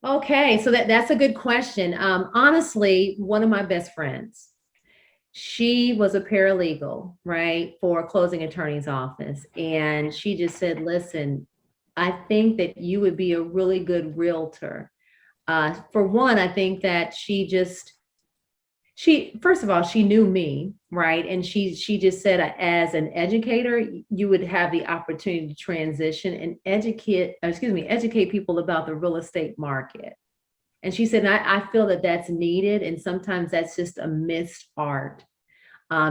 Okay, so that's a good question. Honestly, one of my best friends, she was a paralegal, right, for a closing attorney's office. And she just said, listen, I think that you would be a really good realtor. For one, I think that she first of all, she knew me, right? And she just said, as an educator, you would have the opportunity to transition and educate people about the real estate market. And she said, I feel that that's needed, and sometimes that's just a missed art.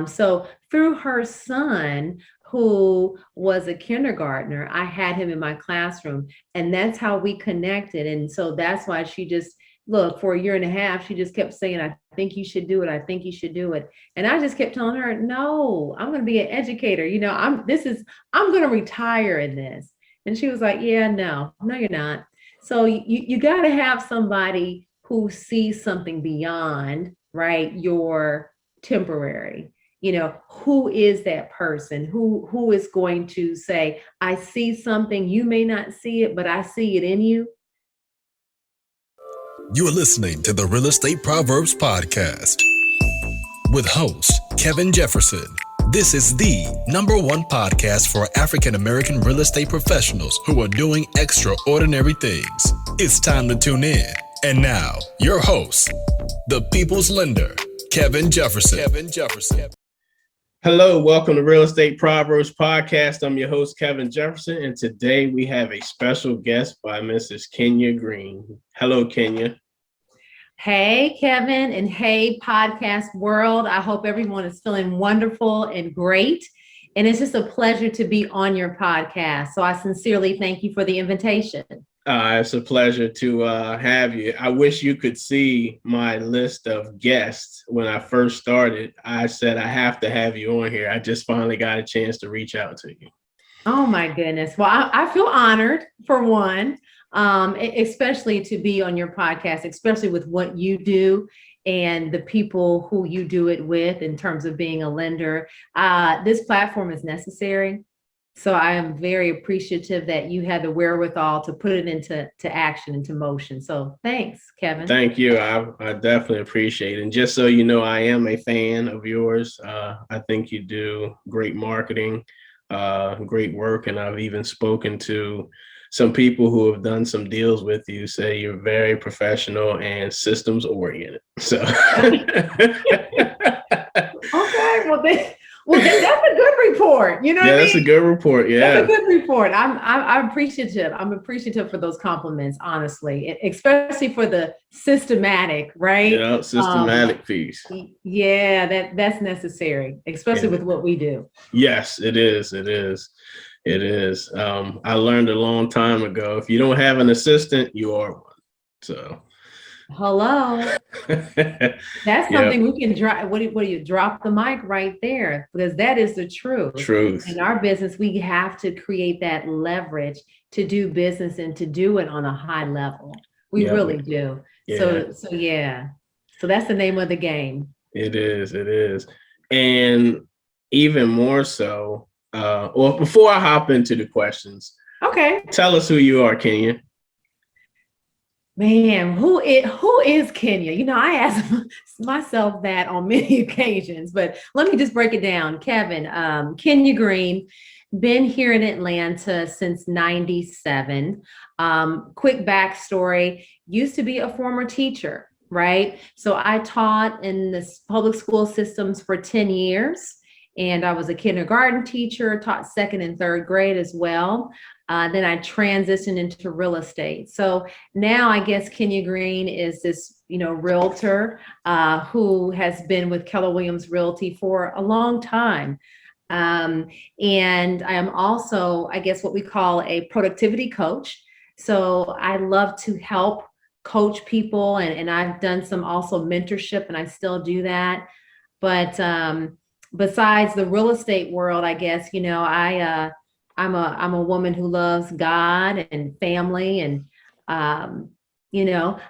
So through her son, who was a kindergartner, I had him in my classroom, and that's how we connected. And so that's why she just look for a year and a half. She just kept saying, "I think you should do it. I think you should do it." And I just kept telling her, "No, I'm going to be an educator. I'm going to retire in this." And she was like, "Yeah, no, you're not." So you got to have somebody who sees something beyond, right, your temporary. Who is that person who is going to say, I see something, you may not see it, but I see it in you. You're listening to the Real Estate Proverbs Podcast with host Kevin Jefferson. This is the #1 podcast for African American real estate professionals who are doing extraordinary things. It's time to tune in. And now, your host, the People's Lender, Kevin Jefferson. Hello, welcome to Real Estate Proverbs Podcast. I'm your host, Kevin Jefferson, and today we have a special guest by Mrs. Kenya Green. Hello, Kenya. Hey, Kevin, and hey, podcast world. I hope everyone is feeling wonderful and great. And it's just a pleasure to be on your podcast. So I sincerely thank you for the invitation. It's a pleasure to have you. I wish you could see my list of guests. When I first started, I said, I have to have you on here. I just finally got a chance to reach out to you. Oh, my goodness. Well, I feel honored, for one, especially to be on your podcast, especially with what you do and the people who you do it with in terms of being a lender. This platform is necessary. So I am very appreciative that you had the wherewithal to put it into action, into motion. So thanks, Kevin. Thank you. I definitely appreciate it. And just so you know, I am a fan of yours. I think you do great marketing, great work. And I've even spoken to some people who have done some deals with you, say you're very professional and systems oriented. So Okay, well, that's a good report. You know what I mean? That's a good report. Yeah, that's a good report. I'm appreciative. I'm appreciative for those compliments, honestly, especially for the systematic, right? Yeah, systematic piece. Yeah, that's necessary, especially with what we do. Yes, it is. It is. It is. I learned a long time ago, if you don't have an assistant, you are one. So. Hello. That's something we can drop. What do you drop the mic right there? Because that is the truth. In our business, we have to create that leverage to do business and to do it on a high level. We really do. Yeah. So yeah. So that's the name of the game. It is. It is. And even more so, well, before I hop into the questions, okay, tell us who you are, Kenya. Man, who is Kenya? I ask myself that on many occasions, but let me just break it down. Kevin, Kenya Green, been here in Atlanta since '97. Quick backstory, used to be a former teacher, right? So I taught in the public school systems for 10 years. And I was a kindergarten teacher, taught second and third grade as well. Then I transitioned into real estate. So now I guess Kenya Green is this, realtor who has been with Keller Williams Realty for a long time. And I am also, I guess, what we call a productivity coach. So I love to help coach people, and I've done some also mentorship, and I still do that. But besides the real estate world, I guess, I'm a woman who loves God and family, and I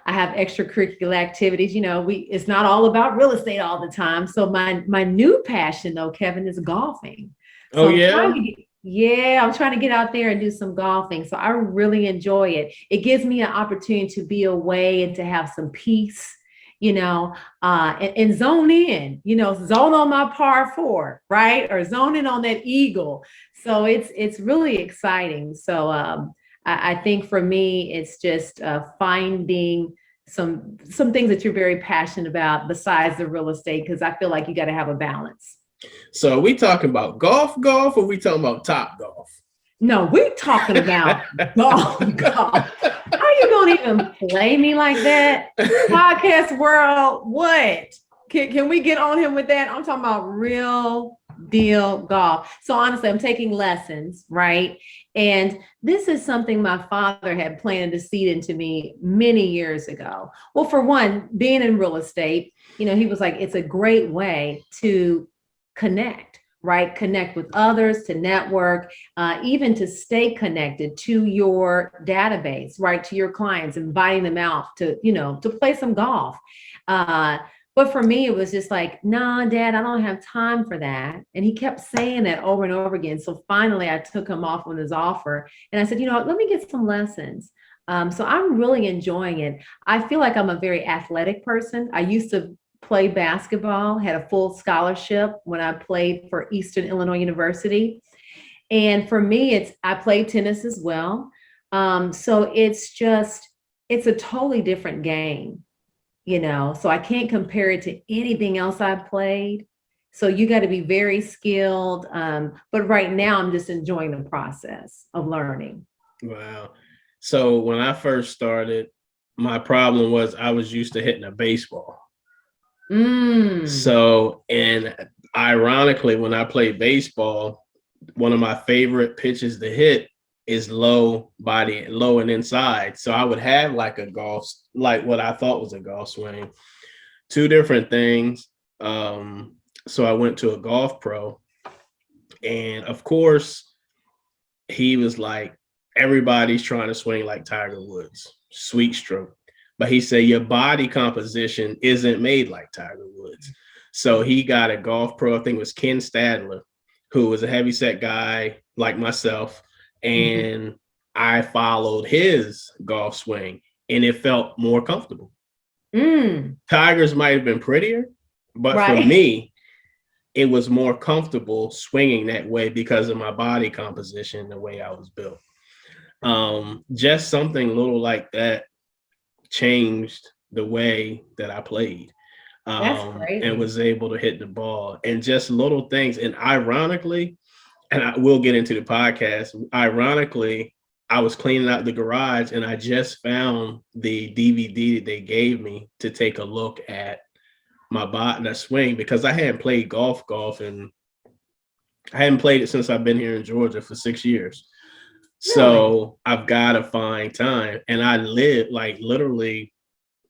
have extracurricular activities. It's not all about real estate all the time. So my new passion, though, Kevin, is golfing. So Yeah, I'm trying to get out there and do some golfing. So I really enjoy it. It gives me an opportunity to be away and to have some peace, and zone in, zone on my par four, right? Or zone in on that eagle. So it's really exciting. So I think for me, it's just finding some things that you're very passionate about besides the real estate, because I feel like you got to have a balance. So are we talking about golf, or we talking about top golf? No, we're talking about golf, golf. How you gonna even play me like that? Podcast world, what? Can we get on him with that? I'm talking about real deal golf. So honestly, I'm taking lessons, right? And this is something my father had planted to seed into me many years ago. Well, for one, being in real estate, he was like, it's a great way to connect, right? Connect with others, to network, even to stay connected to your database, right? To your clients, inviting them out to play some golf. But for me, it was just like, nah, Dad, I don't have time for that. And he kept saying that over and over again. So finally, I took him off on his offer. And I said, let me get some lessons. So I'm really enjoying it. I feel like I'm a very athletic person. I used to play basketball, had a full scholarship when I played for Eastern Illinois University. And for me, I played tennis as well. So it's a totally different game, so I can't compare it to anything else I've played. So you got to be very skilled. But right now I'm just enjoying the process of learning. Wow. So when I first started, my problem was I was used to hitting a baseball. So, and ironically, when I played baseball, one of my favorite pitches to hit is low and inside. So I would have like what I thought was a golf swing, two different things. So I went to a golf pro, and of course, he was like, everybody's trying to swing like Tiger Woods, sweet stroke. But he said, your body composition isn't made like Tiger Woods. So he got a golf pro, I think it was Ken Stadler, who was a heavyset guy like myself. And I followed his golf swing, and it felt more comfortable. Tiger's might have been prettier, but right. For me, it was more comfortable swinging that way because of my body composition, the way I was built. Just something little like that changed the way that I played, and was able to hit the ball, and just little things. And ironically, and I will get into the podcast, ironically, I was cleaning out the garage and I just found the DVD that they gave me to take a look at my body, that swing, because I hadn't played golf, and I hadn't played it since I've been here in Georgia for 6 years. So I've got to find time. And I live like literally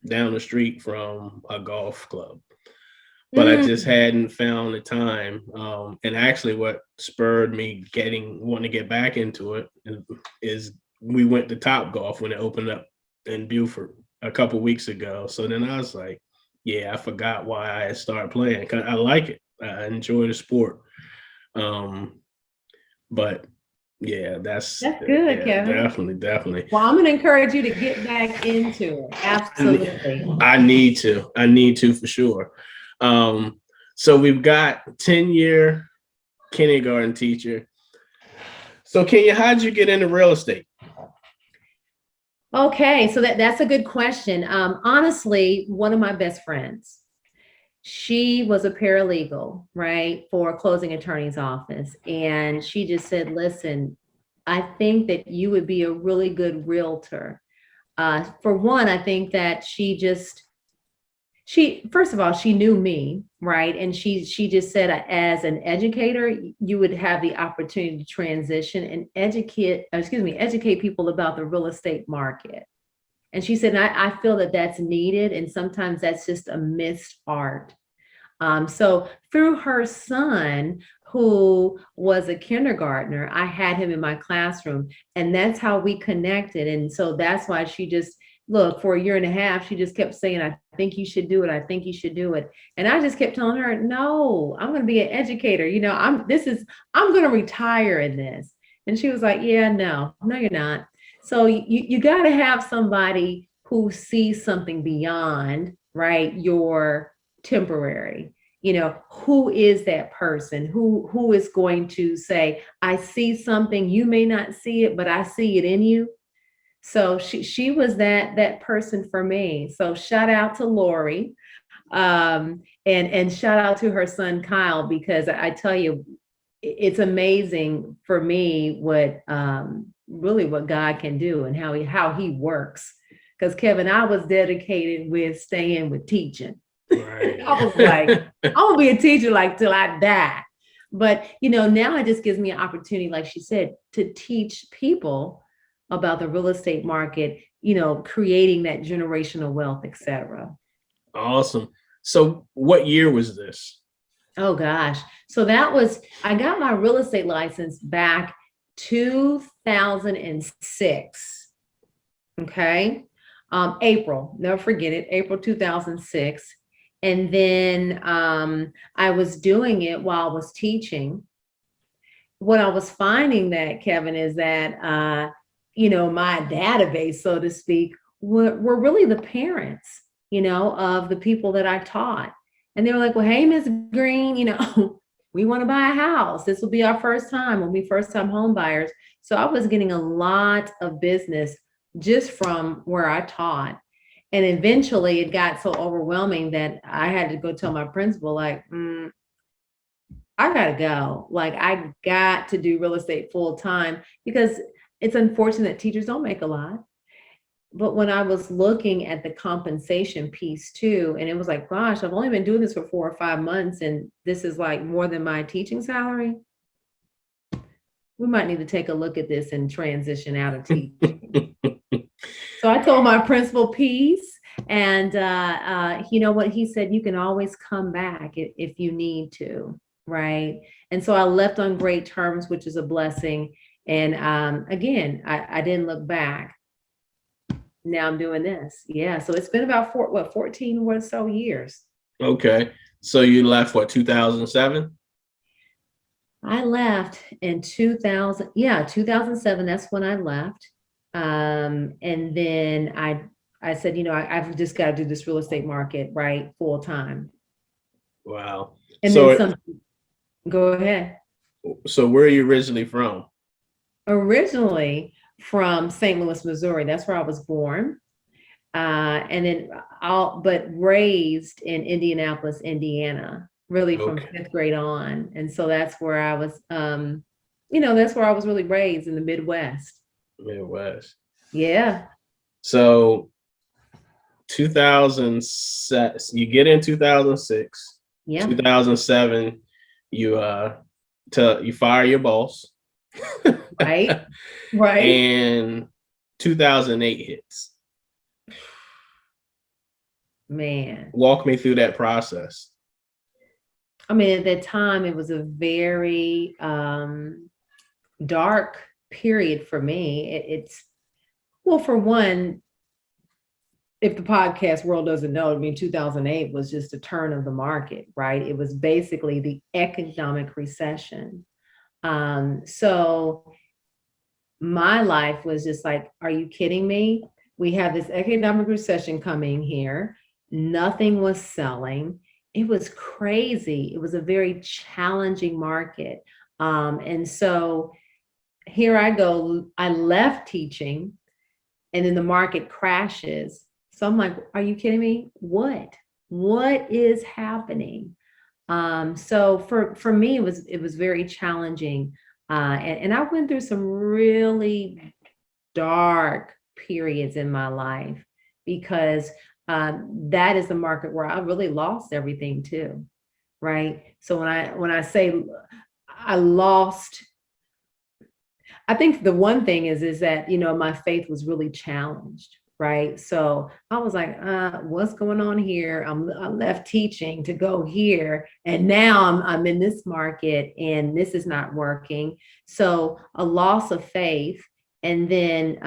down the street from a golf club, but I just hadn't found the time. And actually what spurred me wanting to get back into it is we went to Top Golf when it opened up in Beaufort a couple weeks ago. So then I was like, yeah, I forgot why I had started playing, because I like it. I enjoy the sport. But yeah, that's good, yeah, Kevin. Definitely. Well, I'm going to encourage you to get back into it. Absolutely. I need to for sure. So we've got 10-year kindergarten teacher. So Kenya, how'd you get into real estate? Okay, so that's a good question. Honestly, one of my best friends, she was a paralegal, right, for a closing attorney's office. And she just said, listen, I think that you would be a really good realtor. For one, I think that first of all, she knew me, right? And she just said, as an educator, you would have the opportunity to transition and educate people about the real estate market. And she said, I feel that that's needed. And sometimes that's just a missed art. So through her son, who was a kindergartner, I had him in my classroom, and that's how we connected. And so that's why she just look, for a year and a half, she just kept saying, I think you should do it. I think you should do it. And I just kept telling her, no, I'm going to be an educator. I'm going to retire in this. And she was like, yeah, no, you're not. So you got to have somebody who sees something beyond, right, your temporary. Who is that person who is going to say, I see something, you may not see it, but I see it in you. So she was that person for me. So shout out to Lori, and shout out to her son Kyle, because I tell you, it's amazing for me what really what God can do and how he works. Because Kevin, I was dedicated with staying with teaching. Right. I was like, I'm gonna be a teacher like till I die. But now it just gives me an opportunity, like she said, to teach people about the real estate market, creating that generational wealth, etc. Awesome. So what year was this? Oh gosh. So I got my real estate license back 2006. Okay. April, never forget it, April 2006. And then I was doing it while I was teaching. What I was finding that, Kevin, is that my database, so to speak, were really the parents, of the people that I taught. And they were like, well, hey, Miss Green, we want to buy a house. This will be our first time. We'll be first time home buyers. So I was getting a lot of business just from where I taught. And eventually it got so overwhelming that I had to go tell my principal, like, I gotta go. Like, I got to do real estate full time, because it's unfortunate teachers don't make a lot. But when I was looking at the compensation piece too, and it was like, gosh, I've only been doing this for 4 or 5 months, and this is like more than my teaching salary. We might need to take a look at this and transition out of teaching. So I told my principal piece, and you know what he said, you can always come back if you need to, right? And so I left on great terms, which is a blessing. And again, I didn't look back. Now I'm doing this. Yeah. So it's been about 14 or so years. Okay. So you left what, 2007? I left in 2000. Yeah, 2007. That's when I left. And then I said, I've just got to do this real estate market, right, full time. Wow. And so then go ahead. So where are you originally from? Originally from St. Louis, Missouri. That's where I was born. And then but raised in Indianapolis, Indiana, really from fifth grade on. And so that's where I was, that's where I was really raised, in the Midwest. Midwest. Yeah. So 2007, you get in 2006. Yeah. 2007, you fire your boss. Right. And 2008 hits. Man. Walk me through that process. I mean, at that time, it was a very dark period for me. Well, for one, if the podcast world doesn't know, 2008 was just a turn of the market, right? It was basically the economic recession. So my life was just like, are you kidding me? We have this economic recession coming here. Nothing was selling. It was crazy. It was a very challenging market. And so here I go. I left teaching, and then the market crashes. So I'm like, are you kidding me? What is happening? So for me, it was very challenging. And I went through some really dark periods in my life, because that is the market where I really lost everything too. Right. So when I say I lost, I think the one thing is that, my faith was really challenged. Right. So I was like, what's going on here? I left teaching to go here. And now I'm in this market, and this is not working. So a loss of faith. And then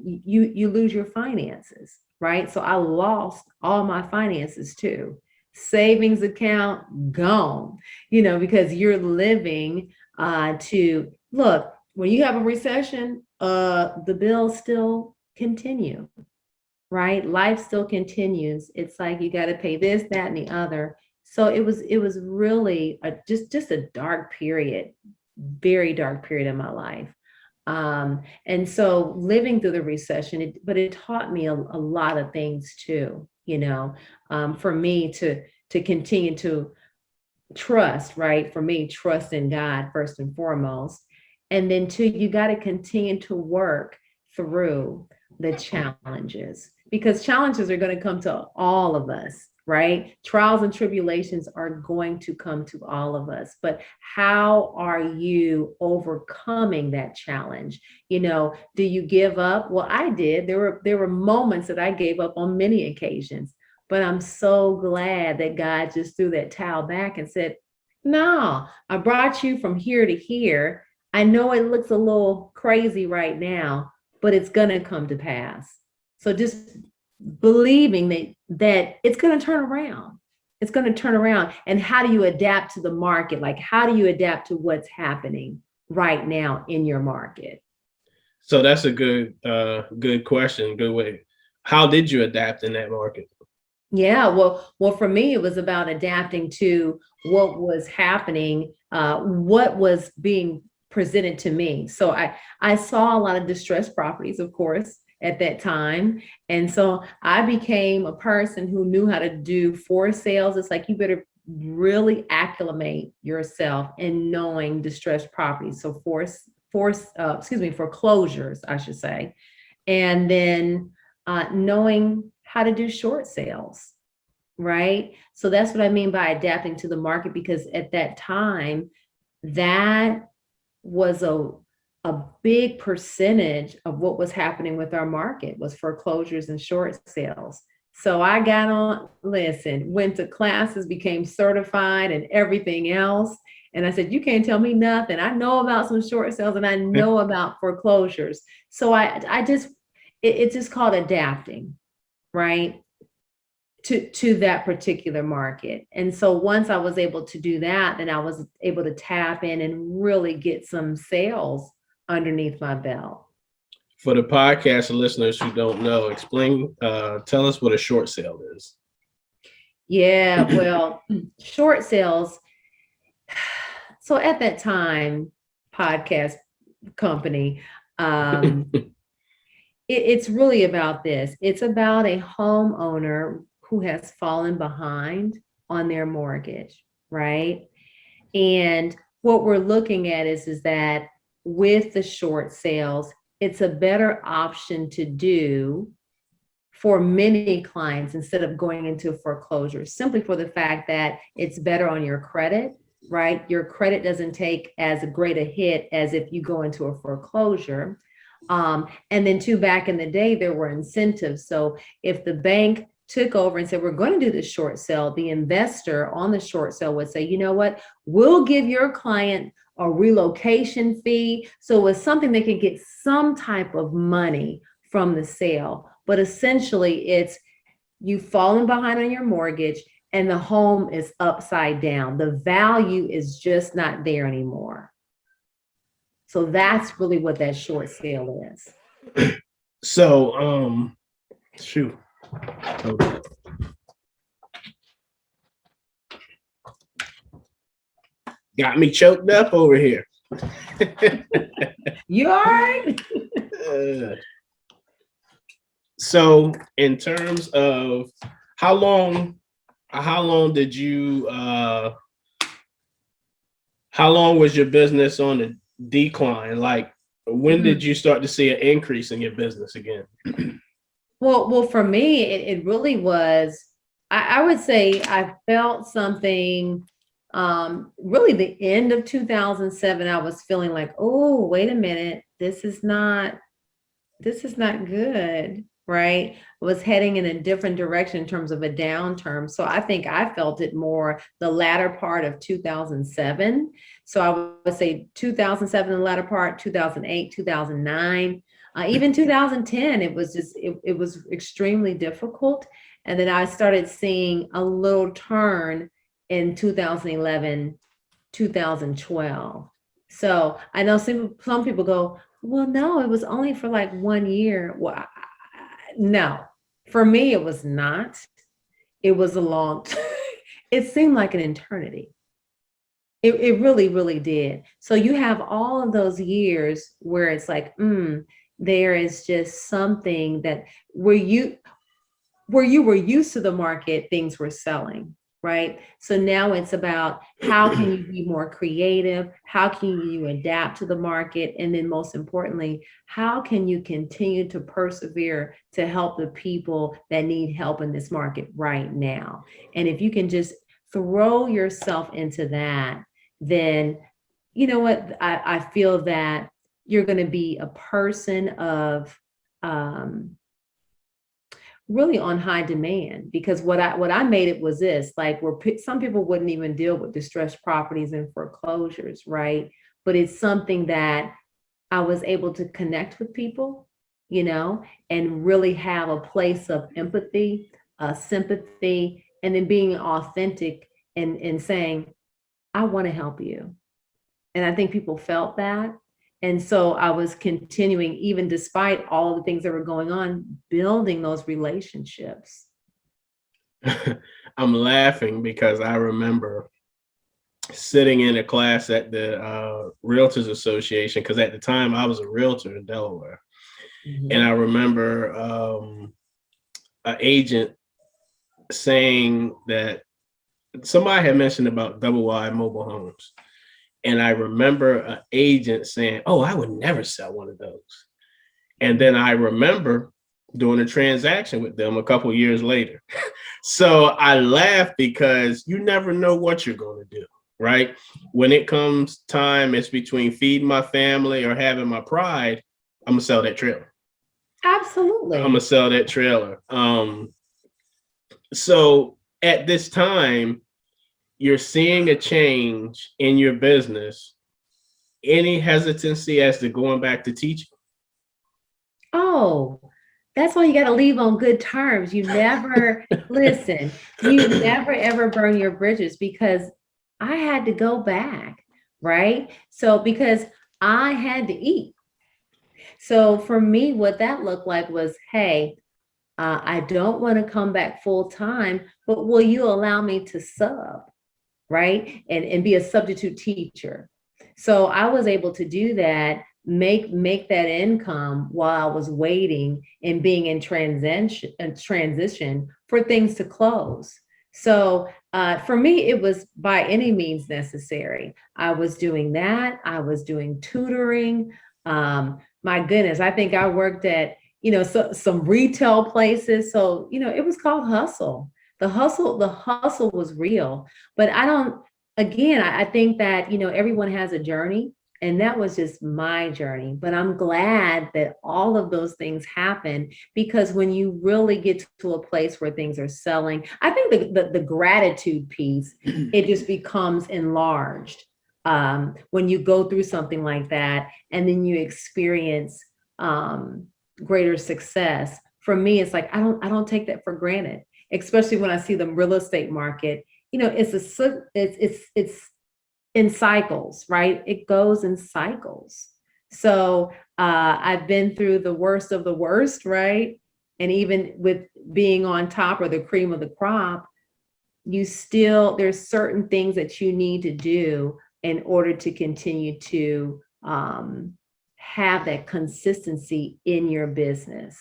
you lose your finances. right? So I lost all my finances too. Savings account gone, because you're living to look, when you have a recession, the bills still continue, right? Life still continues. It's like you got to pay this, that, and the other. So it was really just a dark period, very dark period in my life. And so living through the recession, but it taught me a lot of things too, for me to continue to trust, right? For me, trust in God first and foremost. And then two, you got to continue to work through the challenges, because challenges are going to come to all of us, right? Trials and tribulations are going to come to all of us. But how are you overcoming that challenge? Do you give up? Well, I did. There were moments that I gave up on many occasions. But I'm so glad that God just threw that towel back and said, no, I brought you from here to here. I know it looks a little crazy right now, but it's going to come to pass. So just believing that it's going to turn around. It's going to turn around. And how do you adapt to the market? Like, how do you adapt to what's happening right now in your market? So that's a good question. Good way. How did you adapt in that market? Yeah, well, for me, it was about adapting to what was happening, what was being presented to me. So I saw a lot of distressed properties, of course, at that time, and so I became a person who knew how to do for sales. It's like you better really acclimate yourself in knowing distressed properties. So foreclosures, I should say, and then knowing how to do short sales, right? So that's what I mean by adapting to the market, because at that time, that was a big percentage of what was happening with our market was foreclosures and short sales. So I got on, listen, went to classes, became certified and everything else. And I said, you can't tell me nothing. I know about some short sales and I know about foreclosures. So it's just called adapting, right? To that particular market. And so once I was able to do that, then I was able to tap in and really get some sales underneath my belt. For the podcast listeners who don't know, tell us what a short sale is. Yeah, well, short sales. So at that time, podcast company, it's really about this. It's about a homeowner who has fallen behind on their mortgage, right? And what we're looking at is that with the short sales, it's a better option to do for many clients instead of going into foreclosure, simply for the fact that it's better on your credit, right? Your credit doesn't take as great a hit as if you go into a foreclosure. And then two, back in the day, there were incentives. So if the bank took over and said, we're going to do the short sale, the investor on the short sale would say, you know what, we'll give your client a relocation fee. So it's something they can get some type of money from the sale. But essentially, it's you've fallen behind on your mortgage and the home is upside down. The value is just not there anymore. So that's really what that short sale is. So, shoot. Okay. Got me choked up over here. You all right? So in terms of how long did you how long was your business on the decline? Like, when did you start to see an increase in your business again? Well, for me, it really was, I would say I felt something, really the end of 2007. I was feeling like, oh, wait a minute, this is not good, right? I was heading in a different direction in terms of a downturn. So I think I felt it more the latter part of 2007. So I would say 2007, the latter part, 2008, 2009. Even 2010, it was just, it was extremely difficult. And then I started seeing a little turn in 2011, 2012. So I know some people go, well, no, it was only for like 1 year. Well, no, for me, it was not. It was a long, it seemed like an eternity. It really, really did. So you have all of those years where it's like, there is just something that where you were used to the market, things were selling, right? So now it's about how can you be more creative? How can you adapt to the market? And then most importantly, how can you continue to persevere to help the people that need help in this market right now? And if you can just throw yourself into that, then you know what? I feel that you're going to be a person of um, really on high demand, because what I made it was this, like, where some people wouldn't even deal with distressed properties and foreclosures, right? But it's something that I was able to connect with people, and really have a place of empathy, sympathy, and then being authentic and saying, I want to help you. And I think people felt that. And so I was continuing, even despite all the things that were going on, building those relationships. I'm laughing because I remember sitting in a class at the Realtors Association, because at the time I was a realtor in Delaware. And I remember an agent saying that somebody had mentioned about double wide mobile homes. And I remember an agent saying, oh, I would never sell one of those. And then I remember doing a transaction with them a couple of years later. So I laugh because you never know what you're going to do, right? When it comes time, it's between feeding my family or having my pride, I'm going to sell that trailer. Absolutely. I'm going to sell that trailer. So at this time, you're seeing a change in your business. Any hesitancy as to going back to teaching? Oh, that's why you got to leave on good terms. You never, listen, you never ever burn your bridges, because I had to go back, right? So, because I had to eat. So for me, what that looked like was, hey, I don't want to come back full time, but will you allow me to sub, right? And be a substitute teacher. So I was able to do that, make that income while I was waiting and being in transition for things to close. So for me, it was by any means necessary. I was doing that. I was doing tutoring. My goodness, I think I worked at some retail places. So it was called hustle. The hustle was real. But I don't. Again, I think that everyone has a journey, and that was just my journey. But I'm glad that all of those things happen, because when you really get to a place where things are selling, I think the gratitude piece, it just becomes enlarged when you go through something like that, and then you experience greater success. For me, it's like I don't take that for granted, especially when I see the real estate market. It's in cycles, right? It goes in cycles. So I've been through the worst of the worst, right? And even with being on top, or the cream of the crop, there's certain things that you need to do in order to continue to have that consistency in your business.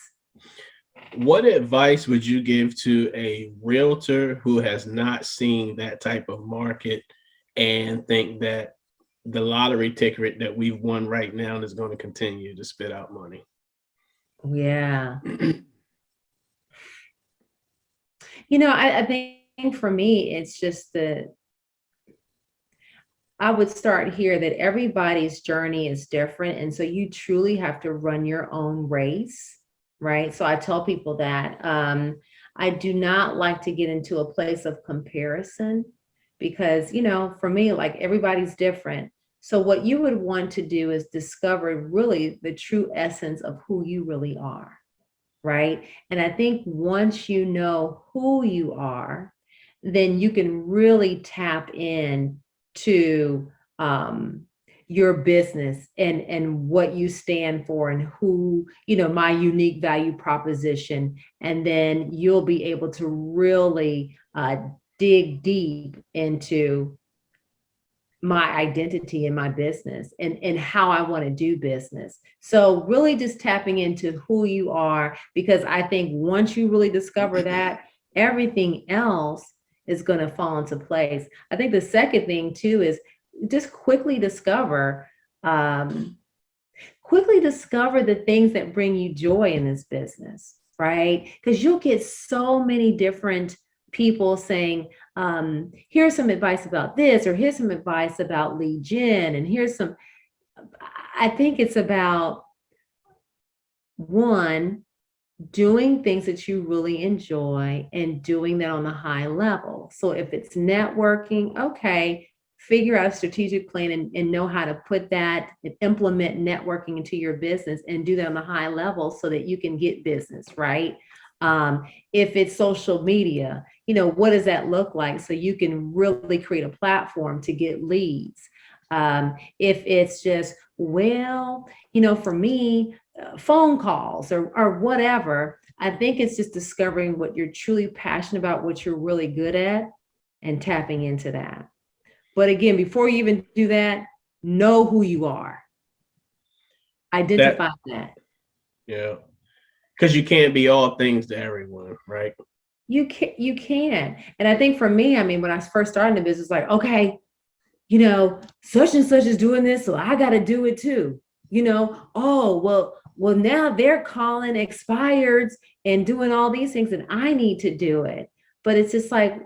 What advice would you give to a realtor who has not seen that type of market and think that the lottery ticket that we've won right now is going to continue to spit out money? Yeah. I think for me, it's just I would start here, that everybody's journey is different. And so you truly have to run your own race, right? So I tell people that I do not like to get into a place of comparison, because, for me, like, everybody's different. So what you would want to do is discover really the true essence of who you really are, right? And I think once you know who you are, then you can really tap in to um, your business and what you stand for and who, my unique value proposition. And then you'll be able to really dig deep into my identity in my business and how I want to do business. So really just tapping into who you are, because I think once you really discover that, everything else is going to fall into place. I think the second thing too is just um, quickly discover the things that bring you joy in this business, right? Because you'll get so many different people saying, here's some advice about this, or here's some advice about lead gen, and here's some. I think it's about one, doing things that you really enjoy and doing that on a high level. So if it's networking, okay, figure out a strategic plan and know how to put that and implement networking into your business and do that on a high level so that you can get business, right? If it's social media, what does that look like so you can really create a platform to get leads? If it's just, well, for me, phone calls or whatever, I think it's just discovering what you're truly passionate about, what you're really good at, and tapping into that. But again, before you even do that, know who you are. Identify that. Yeah. Because you can't be all things to everyone, right? You can. And I think for me, I mean, when I first started in the business, like, okay, such and such is doing this, so I got to do it too. Oh, well, now they're calling expireds and doing all these things, and I need to do it. But it's just like,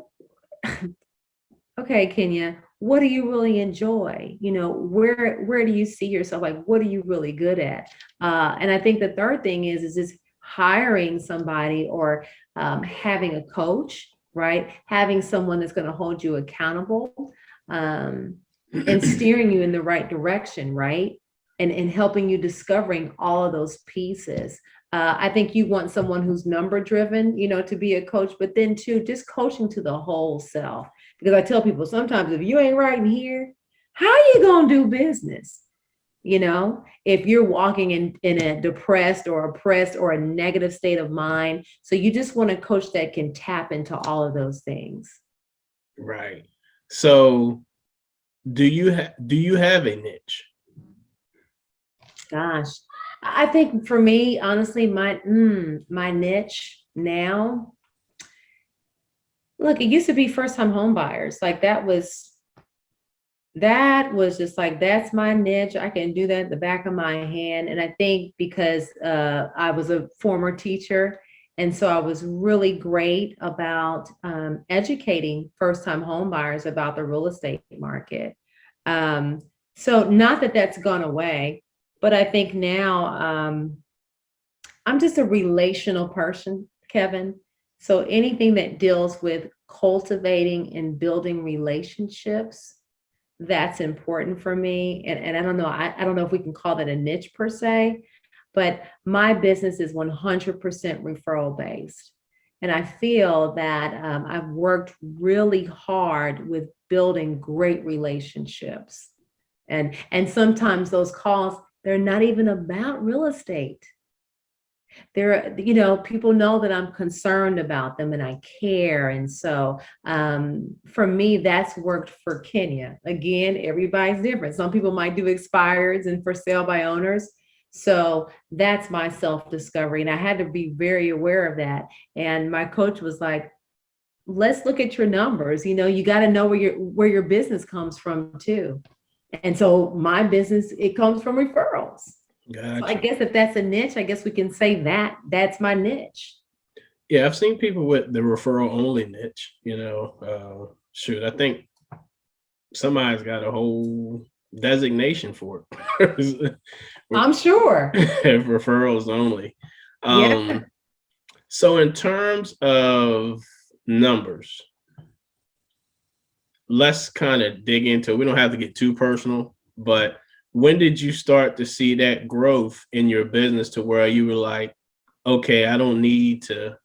okay, Kenya, what do you really enjoy? Where do you see yourself? Like, what are you really good at? And I think the third thing is just hiring somebody or having a coach, right? Having someone that's going to hold you accountable, and steering you in the right direction, right? And helping you discovering all of those pieces. I think you want someone who's number driven, to be a coach, but then too, just coaching to the whole self. Because I tell people sometimes if you ain't right in here, how you gonna do business? If you're walking in a depressed or oppressed or a negative state of mind. So you just want a coach that can tap into all of those things. Right. So do you have a niche? Gosh, I think for me, honestly, my niche now, look, it used to be first time home buyers. Like that was just like, that's my niche. I can do that at the back of my hand. And I think because I was a former teacher, and so I was really great about educating first time home buyers about the real estate market. Um, so not that that's gone away, but I think now I'm just a relational person, Kevin. So anything that deals with cultivating and building relationships, that's important for me. And I don't know, I don't know if we can call that a niche per se, but my business is 100% referral based. And I feel that I've worked really hard with building great relationships. And sometimes those calls, they're not even about real estate. People know that I'm concerned about them and I care. And so for me, that's worked for Kenya. Again, everybody's different. Some people might do expireds and for sale by owners. So that's my self-discovery. And I had to be very aware of that. And my coach was like, let's look at your numbers. You got to know where your business comes from too. And so my business, it comes from referrals. Gotcha. So I guess if that's a niche, I guess we can say that's my niche. Yeah, I've seen people with the referral only niche, shoot, I think somebody's got a whole designation for it. I'm sure. Referrals only. Yeah. So in terms of numbers, let's kind of dig into it. We don't have to get too personal, but when did you start to see that growth in your business to where you were like, okay, I don't need to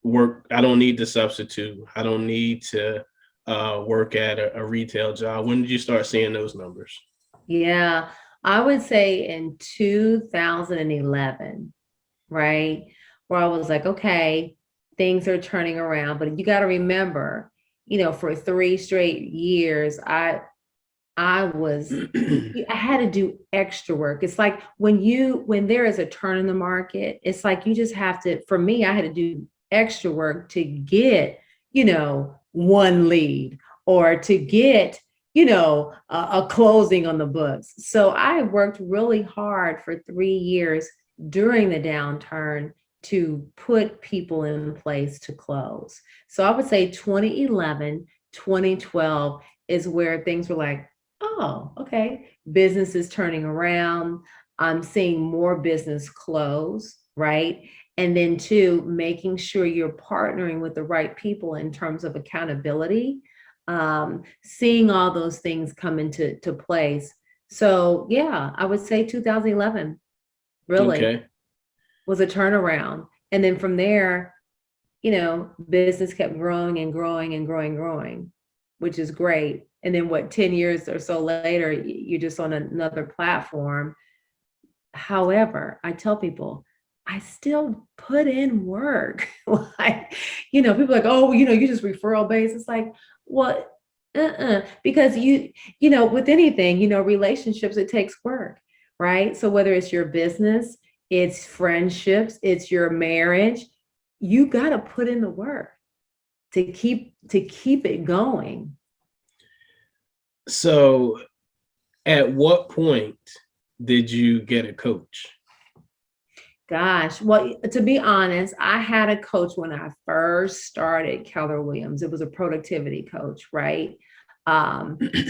work, I don't need to substitute, I don't need to work at a retail job? When did you start seeing those numbers? Yeah, I would say in 2011, right? Where I was like, okay, things are turning around, but you got to remember, for 3 straight years, I was I had to do extra work. It's like when there is a turn in the market, it's like you just have to, for me, I had to do extra work to get, one lead or to get, a closing on the books. So I worked really hard for 3 years during the downturn to put people in place to close. So I would say 2011, 2012 is where things were like, oh, okay. Business is turning around. I'm seeing more business close, right? And then two, making sure you're partnering with the right people in terms of accountability, seeing all those things come into place. So yeah, I would say 2011 really Okay. was a turnaround. And then from there, business kept growing and growing and growing, which is great. And then 10 years or so later, you're just on another platform. However, I tell people, I still put in work. Like, people are like, oh, you just referral based. It's like, well, because with anything, relationships, it takes work, right? So whether it's your business, it's friendships, it's your marriage, you got to put in the work to keep it going. So at what point did you get a coach? Gosh, well, to be honest, I had a coach when I first started Keller Williams. It was a productivity coach, right?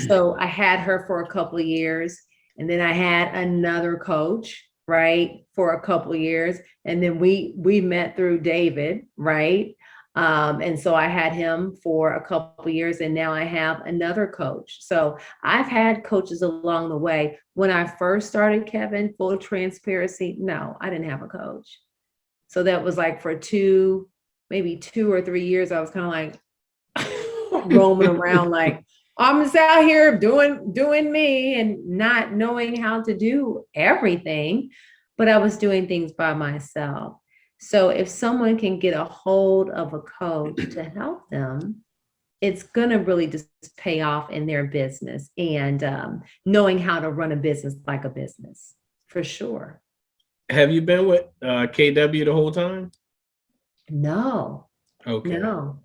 So I had her for a couple of years, and then I had another coach, right, for a couple of years, and then we met through David, right? And so I had him for a couple of years, and now I have another coach. So I've had coaches along the way. When I first started, Kevin, full transparency, no, I didn't have a coach. So that was like for maybe 2 or 3 years, I was kind of like roaming around like, I'm just out here doing me and not knowing how to do everything, but I was doing things by myself. So if someone can get a hold of a coach to help them, it's going to really just pay off in their business and knowing how to run a business like a business, for sure. Have you been with KW the whole time? No, Okay. no.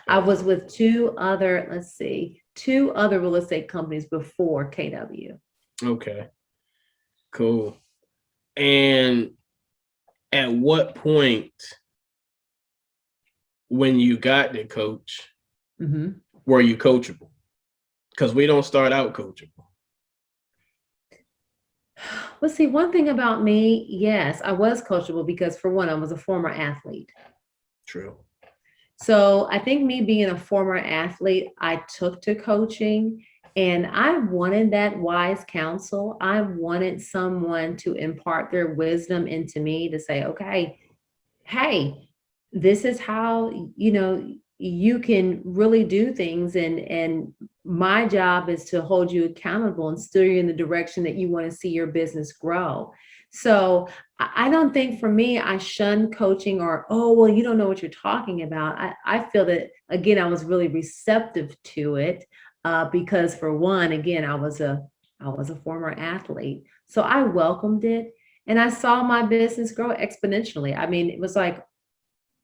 I was with two other real estate companies before KW. Okay. Cool. And at what point when you got the coach, Mhm. were you coachable? Because we don't start out coachable. Well, see, one thing about me, yes, I was coachable because, for one, I was a former athlete. True. So I think me being a former athlete, I took to coaching and I wanted that wise counsel. I wanted someone to impart their wisdom into me to say, okay, hey, this is how, you can really do things. And my job is to hold you accountable and steer you in the direction that you want to see your business grow. So I don't think, for me, I shun coaching or, oh, well, you don't know what you're talking about. I feel that, again, I was really receptive to it because, for one, again, I was a former athlete. So I welcomed it and I saw my business grow exponentially. I mean, it was like,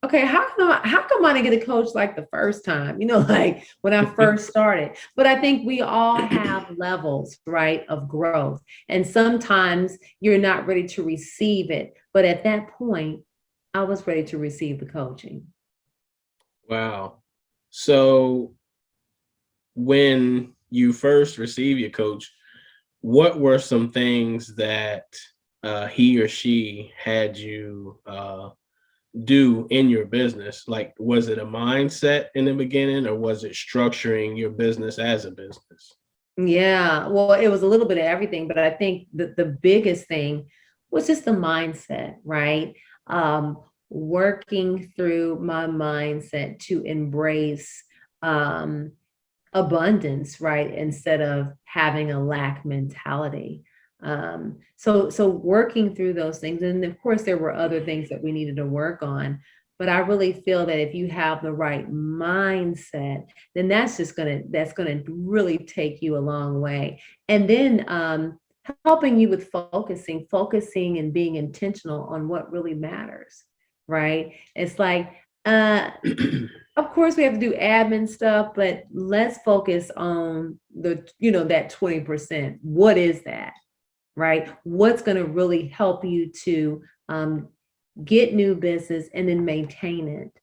okay, how come I didn't get a coach like the first time, like when I first started? But I think we all have levels, right, of growth. And sometimes you're not ready to receive it. But at that point, I was ready to receive the coaching. Wow. So when you first received your coach, what were some things that he or she had you do in your business? Like, was it a mindset in the beginning, or was it structuring your business as a business? Yeah, well, it was a little bit of everything, but I think the biggest thing was just the mindset, right? Um, Working through my mindset to embrace um, abundance, right? Instead of having a lack mentality. So working through those things, and of course there were other things that we needed to work on, but I really feel that if you have the right mindset, then that's gonna really take you a long way. And then helping you with focusing and being intentional on what really matters, right? It's like uh of course we have to do admin stuff, but let's focus on that 20%. What is that, right? What's going to really help you to get new business and then maintain it?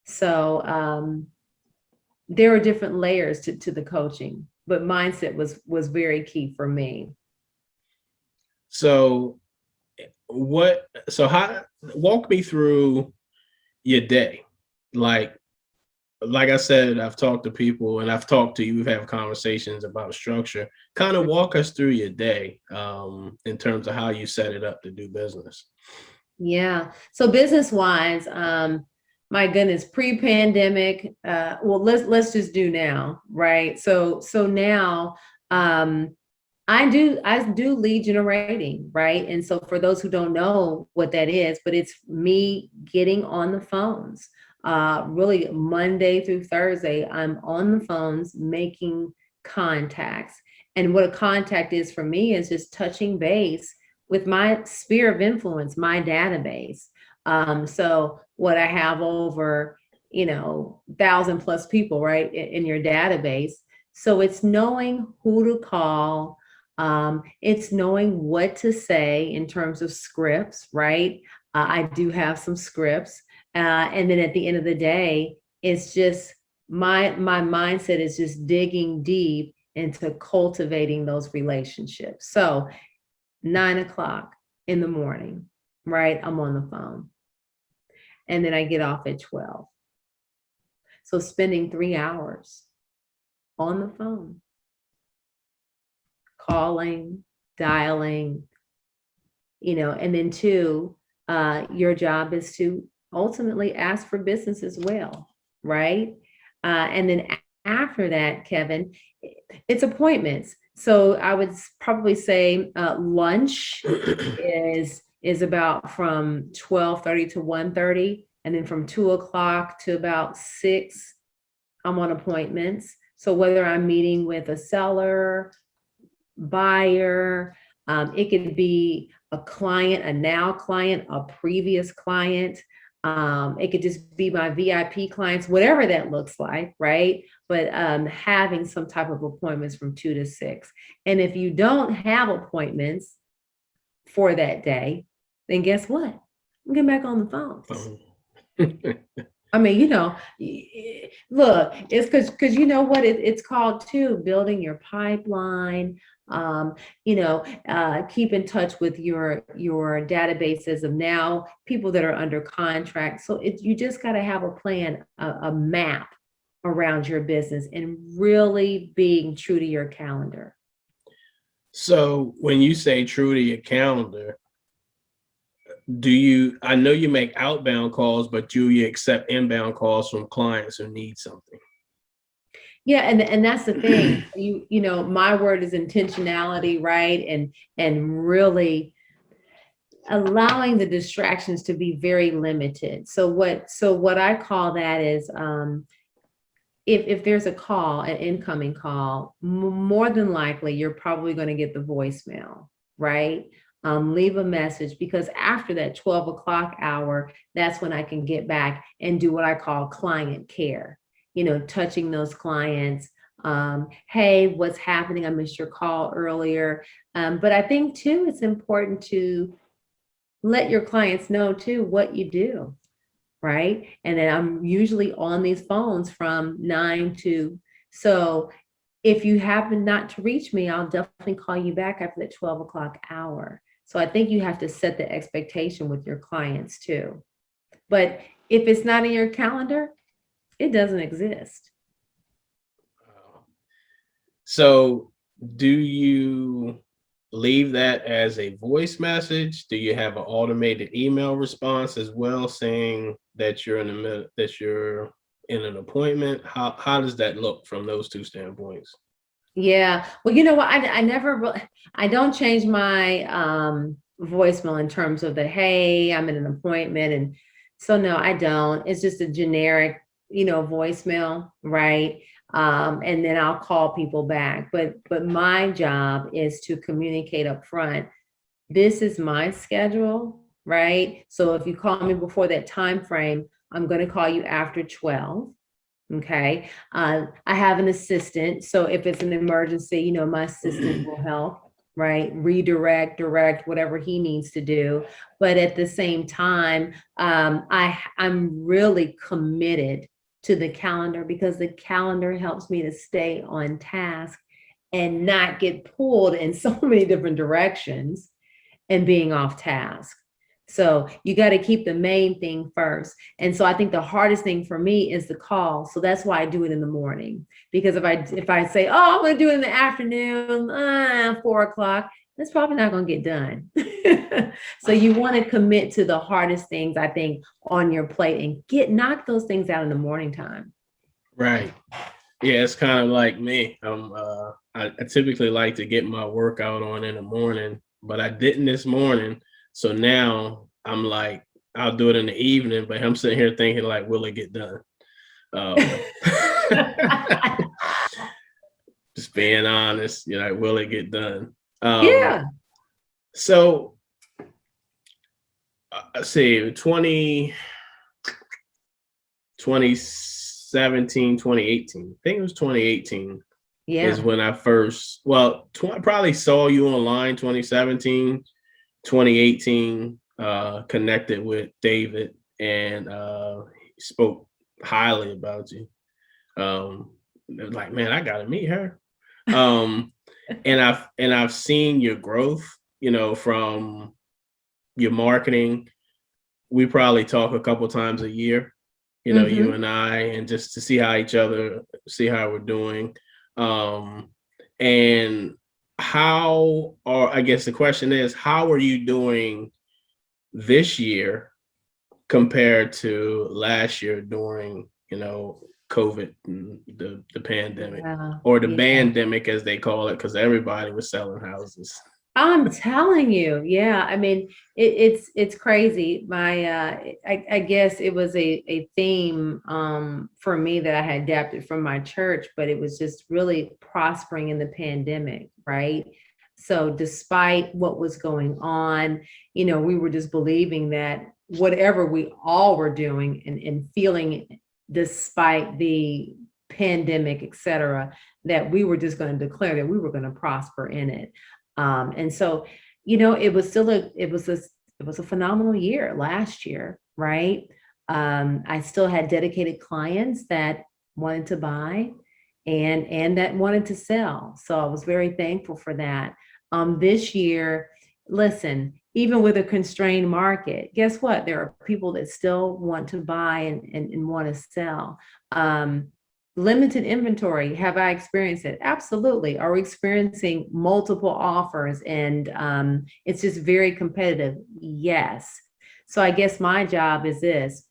So there are different layers to the coaching, but mindset was very key for me. So how, walk me through your day. Like, like I said, I've talked to people and I've talked to you, we've had conversations about structure. Kind of walk us through your day in terms of how you set it up to do business. Yeah. So business wise, my goodness, pre-pandemic, well, let's just do now, right? So now, um, I do lead generating, right? And so for those who don't know what that is, but it's me getting on the phones. Really Monday through Thursday, I'm on the phones making contacts. And what a contact is for me is just touching base with my sphere of influence, my database. So what I have over, 1,000 plus people, right, in your database. So it's knowing who to call, it's knowing what to say in terms of scripts, right? I do have some scripts. And then at the end of the day, it's just my mindset is just digging deep into cultivating those relationships. So 9 o'clock in the morning, right? I'm on the phone. And then I get off at 12. So spending 3 hours on the phone, calling, dialing, and then two, your job is to ultimately ask for business as well, right? And then after that, Kevin, it's appointments. So I would probably say lunch is about from 12:30 to 1:30, and then from 2 o'clock to about 6, I'm on appointments. So whether I'm meeting with a seller, buyer, it could be a client, a now client, a previous client. It could just be my VIP clients, whatever that looks like, right? But having some type of appointments from 2 to 6. And if you don't have appointments for that day, then guess what? I'm getting back on the phones. I mean, look, it's because you know what it's called too, building your pipeline. Keep in touch with your databases of now people that are under contract. So you just got to have a plan, a map around your business, and really being true to your calendar. So when you say true to your calendar, I know you make outbound calls, but do you accept inbound calls from clients who need something? Yeah, and that's the thing. My word is intentionality, right? And really allowing the distractions to be very limited. So what I call that is if there's a call, an incoming call, more than likely you're probably going to get the voicemail, right? Leave a message, because after that 12 o'clock hour, that's when I can get back and do what I call client care, touching those clients. Hey, what's happening? I missed your call earlier. But I think too, it's important to let your clients know too what you do, right? And then I'm usually on these phones from 9 to, so if you happen not to reach me, I'll definitely call you back after that 12 o'clock hour. So I think you have to set the expectation with your clients too. But if it's not in your calendar, it doesn't exist. So do you leave that as a voice message? Do you have an automated email response as well, saying that you're in an appointment? How does that look from those two standpoints? Yeah. Well, you know what? I don't change my voicemail in terms of the, hey, I'm in an appointment. And so no, I don't. It's just a generic, voicemail, right? And then I'll call people back. But my job is to communicate up front. This is my schedule, right? So if you call me before that time frame, I'm going to call you after 12. Okay. I have an assistant. So if it's an emergency, my assistant will help, right? Redirect, direct, whatever he needs to do. But at the same time, I'm really committed to the calendar because the calendar helps me to stay on task and not get pulled in so many different directions and being off task. So you got to keep the main thing first. And so I think the hardest thing for me is the call. So that's why I do it in the morning. Because if I say, oh, I'm going to do it in the afternoon, 4 o'clock, that's probably not going to get done. So you want to commit to the hardest things, I think, on your plate and knock those things out in the morning time. Right. Yeah, it's kind of like me. I typically like to get my workout on in the morning, but I didn't this morning. So now I'm like, I'll do it in the evening, but I'm sitting here thinking like, will it get done? Just being honest, will it get done? Yeah. So let's see, 2017, 2018. I think it was 2018 is when I first, I probably saw you online 2017, 2018, connected with David and he spoke highly about you. It was like, man, I got to meet her. And I've seen your growth, from your marketing. We probably talk a couple times a year, you and I, and just to see how we're doing. And I guess the question is, how are you doing this year compared to last year during, COVID, the pandemic, or the pandemic, as they call it, because everybody was selling houses. I'm telling you, yeah. I mean, it's crazy. I guess it was a theme for me that I had adapted from my church, but it was just really prospering in the pandemic, right? So despite what was going on, we were just believing that whatever we all were doing and feeling, despite the pandemic, et cetera, that we were just going to declare that we were going to prosper in it. And so, it was a phenomenal year last year, right? I still had dedicated clients that wanted to buy and that wanted to sell. So I was very thankful for that. This year, listen, even with a constrained market, guess what? There are people that still want to buy and want to sell. Limited inventory, have I experienced it? Absolutely. Are we experiencing multiple offers and it's just very competitive? Yes. So I guess my job is this: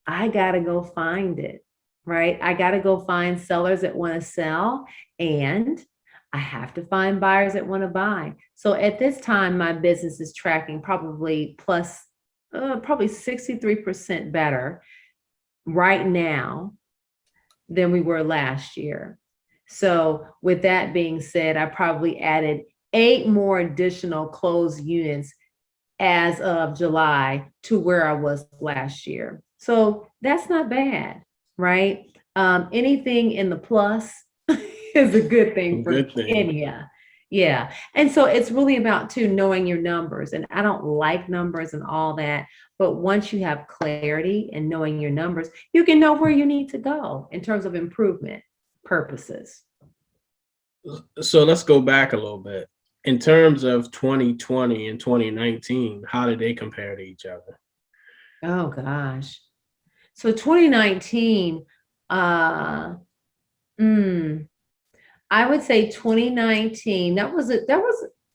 I got to go find it, right? I got to go find sellers that want to sell, and I have to find buyers that want to buy. So at this time, my business is tracking probably probably 63% better right now than we were last year. So with that being said, I probably added 8 more additional closed units as of July to where I was last year. So that's not bad, right? Anything in the plus is a good thing for Kenya. Yeah. And so it's really about knowing your numbers. And I don't like numbers and all that. But once you have clarity and knowing your numbers, you can know where you need to go in terms of improvement purposes. So let's go back a little bit. In terms of 2020 and 2019, how did they compare to each other? Oh, gosh. So 2019, I would say 2019.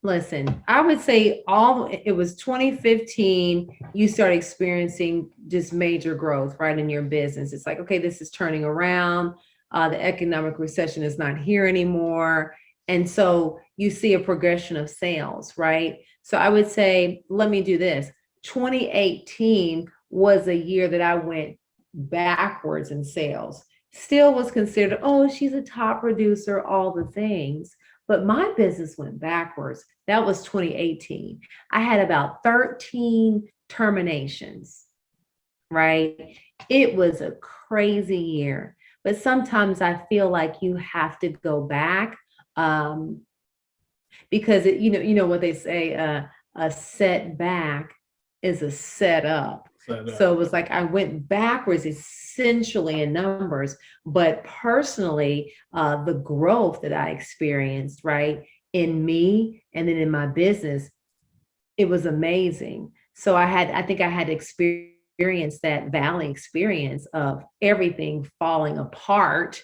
Listen, I would say it was 2015. You start experiencing just major growth, right, in your business. It's like, okay, this is turning around. The economic recession is not here anymore. And so you see a progression of sales, right? So I would say, let me do this. 2018 was a year that I went backwards in sales. Still was considered, oh, she's a top producer, all the things. But my business went backwards. That was 2018. I had about 13 terminations, right? It was a crazy year. But sometimes I feel like you have to go back, because you know what they say, a setback is a setup. So it was like I went backwards essentially in numbers, but personally, the growth that I experienced, right, in me and then in my business, it was amazing. So I think I had experienced that valley experience of everything falling apart,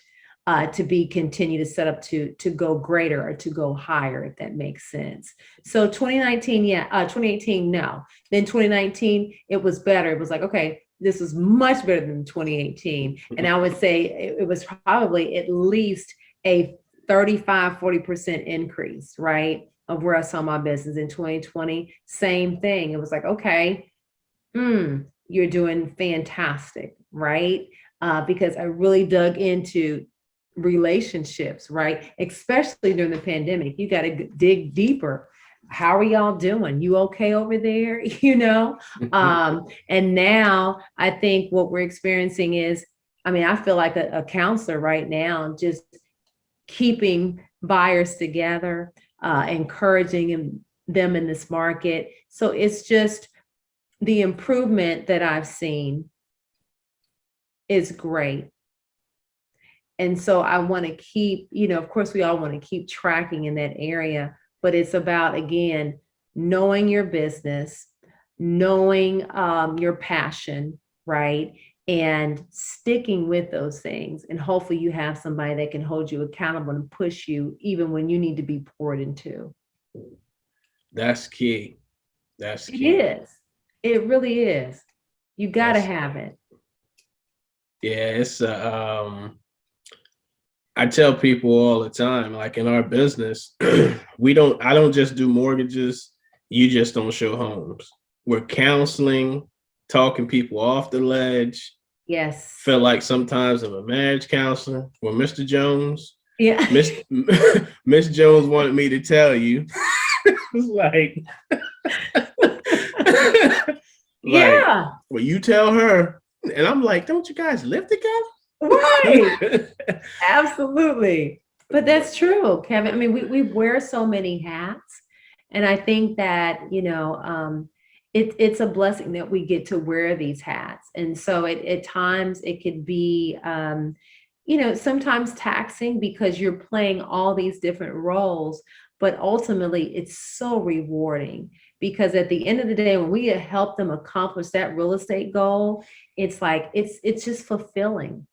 to be continue to set up to go greater or to go higher, if that makes sense. So 2019, yeah, 2018, no. Then 2019, it was better. It was like, okay, this is much better than 2018. And I would say it was probably at least a 35-40% increase, right, of where I saw my business. In 2020. Same thing. It was like, okay, you're doing fantastic, right? Because I really dug into relationships, right? Especially during the pandemic. You got to dig deeper. How are y'all doing? You okay over there? And now I think what we're experiencing is, I mean, I feel like a counselor right now, just keeping buyers together, encouraging them in this market. So it's just the improvement that I've seen is great. And so I want to keep, of course, we all want to keep tracking in that area, but it's about, again, knowing your business, knowing your passion, right? And sticking with those things. And hopefully you have somebody that can hold you accountable and push you even when you need to be poured into. That's key. That's It key. is. It really is. You got to have it. Yeah, it's I tell people all the time, like in our business, I don't just do mortgages. You just don't show homes. We're counseling, talking people off the ledge. Yes. Feel like sometimes I'm a marriage counselor. Well, Mr. Jones, yeah. Miss Jones wanted me to tell you. It's like, yeah. Well, you tell her. And I'm like, don't you guys live together? Right. Absolutely. But that's true, Kevin. I mean, we wear so many hats. And I think that, it's a blessing that we get to wear these hats. And so at times it could be, sometimes taxing because you're playing all these different roles, but ultimately it's so rewarding because at the end of the day, when we help them accomplish that real estate goal, it's like, it's just fulfilling.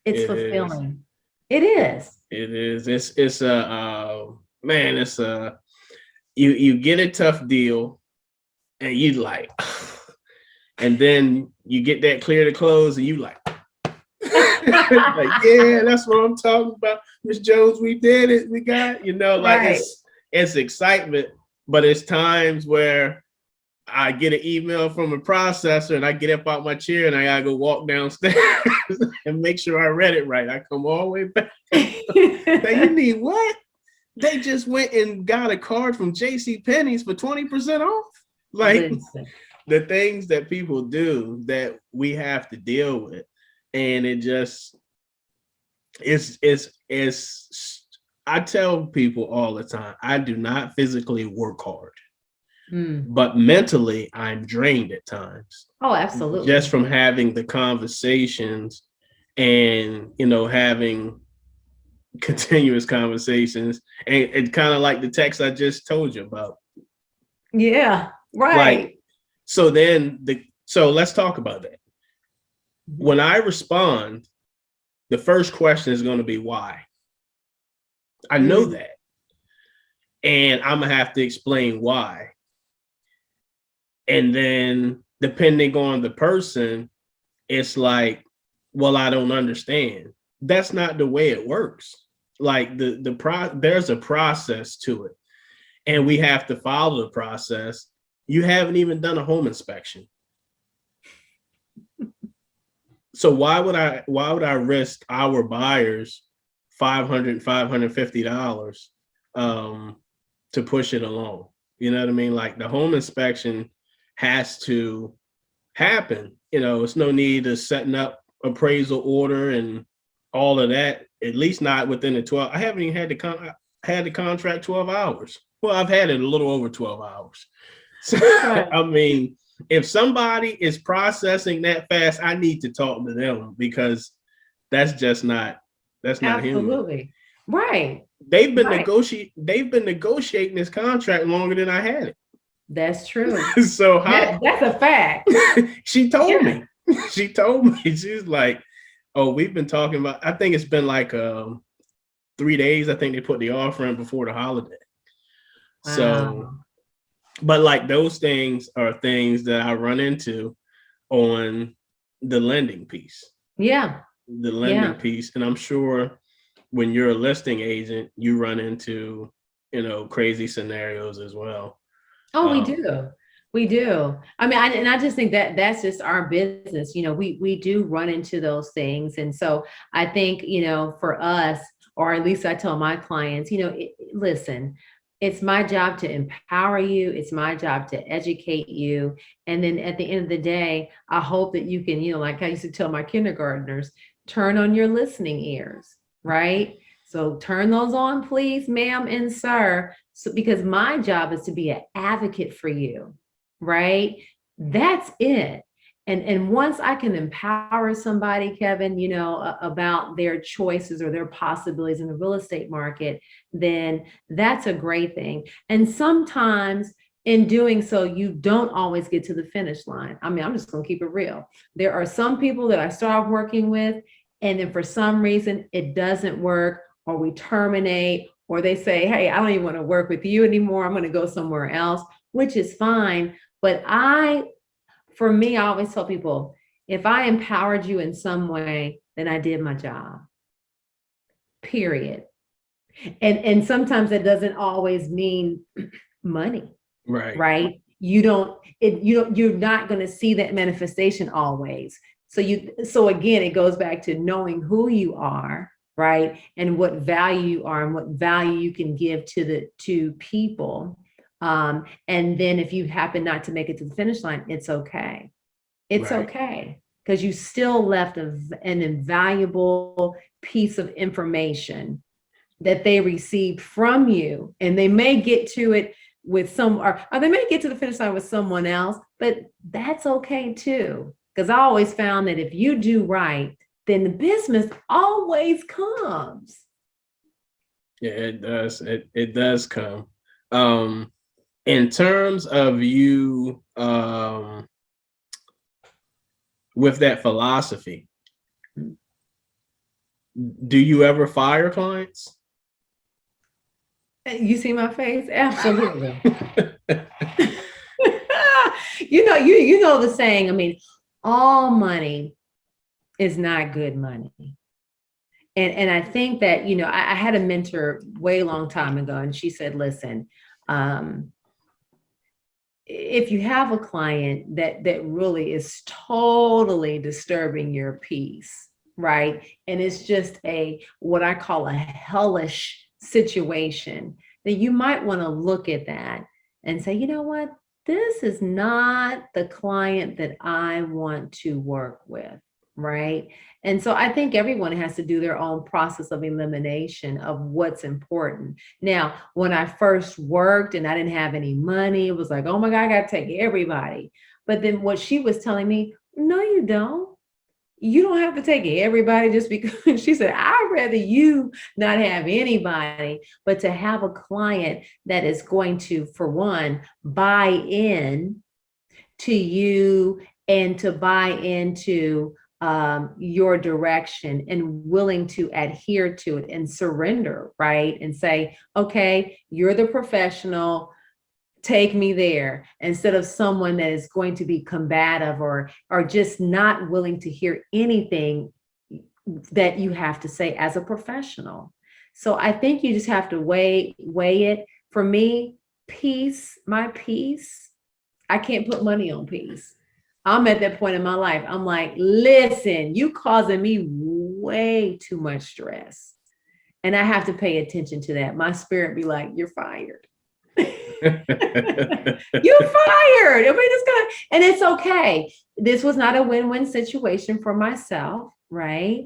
It's fulfilling. It is. It is. It's man, it's you get a tough deal and you like, and then you get that clear to close and you like, like, yeah, that's what I'm talking about. Miss Jones, we did it. We got, like Right. it's excitement, but it's times where I get an email from a processor and I get up out my chair and I gotta go walk downstairs and make sure I read it right. I come all the way back. Now you need what? They just went and got a card from JCPenney's for 20% off. Like the things that people do that we have to deal with. And it just it's I tell people all the time, I do not physically work hard. But mentally, I'm drained at times. Oh, absolutely. Just from having the conversations and, having continuous conversations. And kind of like the text I just told you about. Yeah, right. Like, so let's talk about that. When I respond, the first question is going to be why. I know that. And I'm gonna have to explain why. And then depending on the person, it's like, well, I don't understand. That's not the way it works. Like there's a process to it, and we have to follow the process. You haven't even done a home inspection. So why would I risk our buyers $550 to push it along? You know what I mean? Like the home inspection has to happen. It's no need to setting up appraisal order and all of that. At least not within the 12. I haven't even had the contract 12 hours. Well, I've had it a little over 12 hours. So, right. I mean, if somebody is processing that fast, I need to talk to them, because that's not Absolutely. Human. Right. They've been negotiating this contract longer than I had it. That's true. So that's a fact. She told me. She's like, oh, we've been talking about, I think it's been like 3 days. I think they put the offer in before the holiday. Wow. So, but like those things are things that I run into on the lending piece. Yeah. The lending piece. And I'm sure when you're a listing agent, you run into, crazy scenarios as well. Oh, we do. We do. I mean, I just think that that's just our business. We do run into those things. And so I think, for us, or at least I tell my clients, listen, it's my job to empower you. It's my job to educate you. And then at the end of the day, I hope that you can, like I used to tell my kindergartners, turn on your listening ears, right? So turn those on, please, ma'am and sir. So, because my job is to be an advocate for you, right? That's it. And once I can empower somebody, Kevin, about their choices or their possibilities in the real estate market, then that's a great thing. And sometimes in doing so, you don't always get to the finish line. I mean, I'm just going to keep it real. There are some people that I start working with, and then for some reason it doesn't work, or we terminate, or they say, hey, I don't even want to work with you anymore. I'm going to go somewhere else, which is fine. But for me, I always tell people, if I empowered you in some way, then I did my job, period. And sometimes that doesn't always mean money, right? You're not going to see that manifestation always. So again, it goes back to knowing who you are, right? And what value you are and what value you can give to people. And then if you happen not to make it to the finish line, it's okay. It's okay, because you still left an invaluable piece of information that they received from you, and they may get to it with or they may get to the finish line with someone else, but that's okay too. Because I always found that if you do right, then the business always comes. Yeah, it does. It does come. In terms of you, with that philosophy, do you ever fire clients? You see my face? Absolutely. you know the saying, I mean, all money is not good money. And I think that, I had a mentor way long time ago, and she said, listen, if you have a client that really is totally disturbing your peace, right? And it's just what I call a hellish situation, then you might want to look at that and say, you know what? This is not the client that I want to work with, right? And so I think everyone has to do their own process of elimination of what's important. Now, when I first worked and I didn't have any money, it was like, oh my God, I got to take everybody. But then what she was telling me, no, you don't. You don't have to take everybody just because. She said, I'd rather you not have anybody, but to have a client that is going to, for one, buy in to you and to buy into your direction and willing to adhere to it and surrender, right? And say, okay, you're the professional, take me there, instead of someone that is going to be combative or just not willing to hear anything that you have to say as a professional. So I think you just have to weigh it. For me, peace, my peace, I can't put money on peace. I'm at that point in my life. I'm like, listen, you causing me way too much stress. And I have to pay attention to that. My spirit be like, you're fired. You're fired. I mean, and it's okay. This was not a win-win situation for myself, right?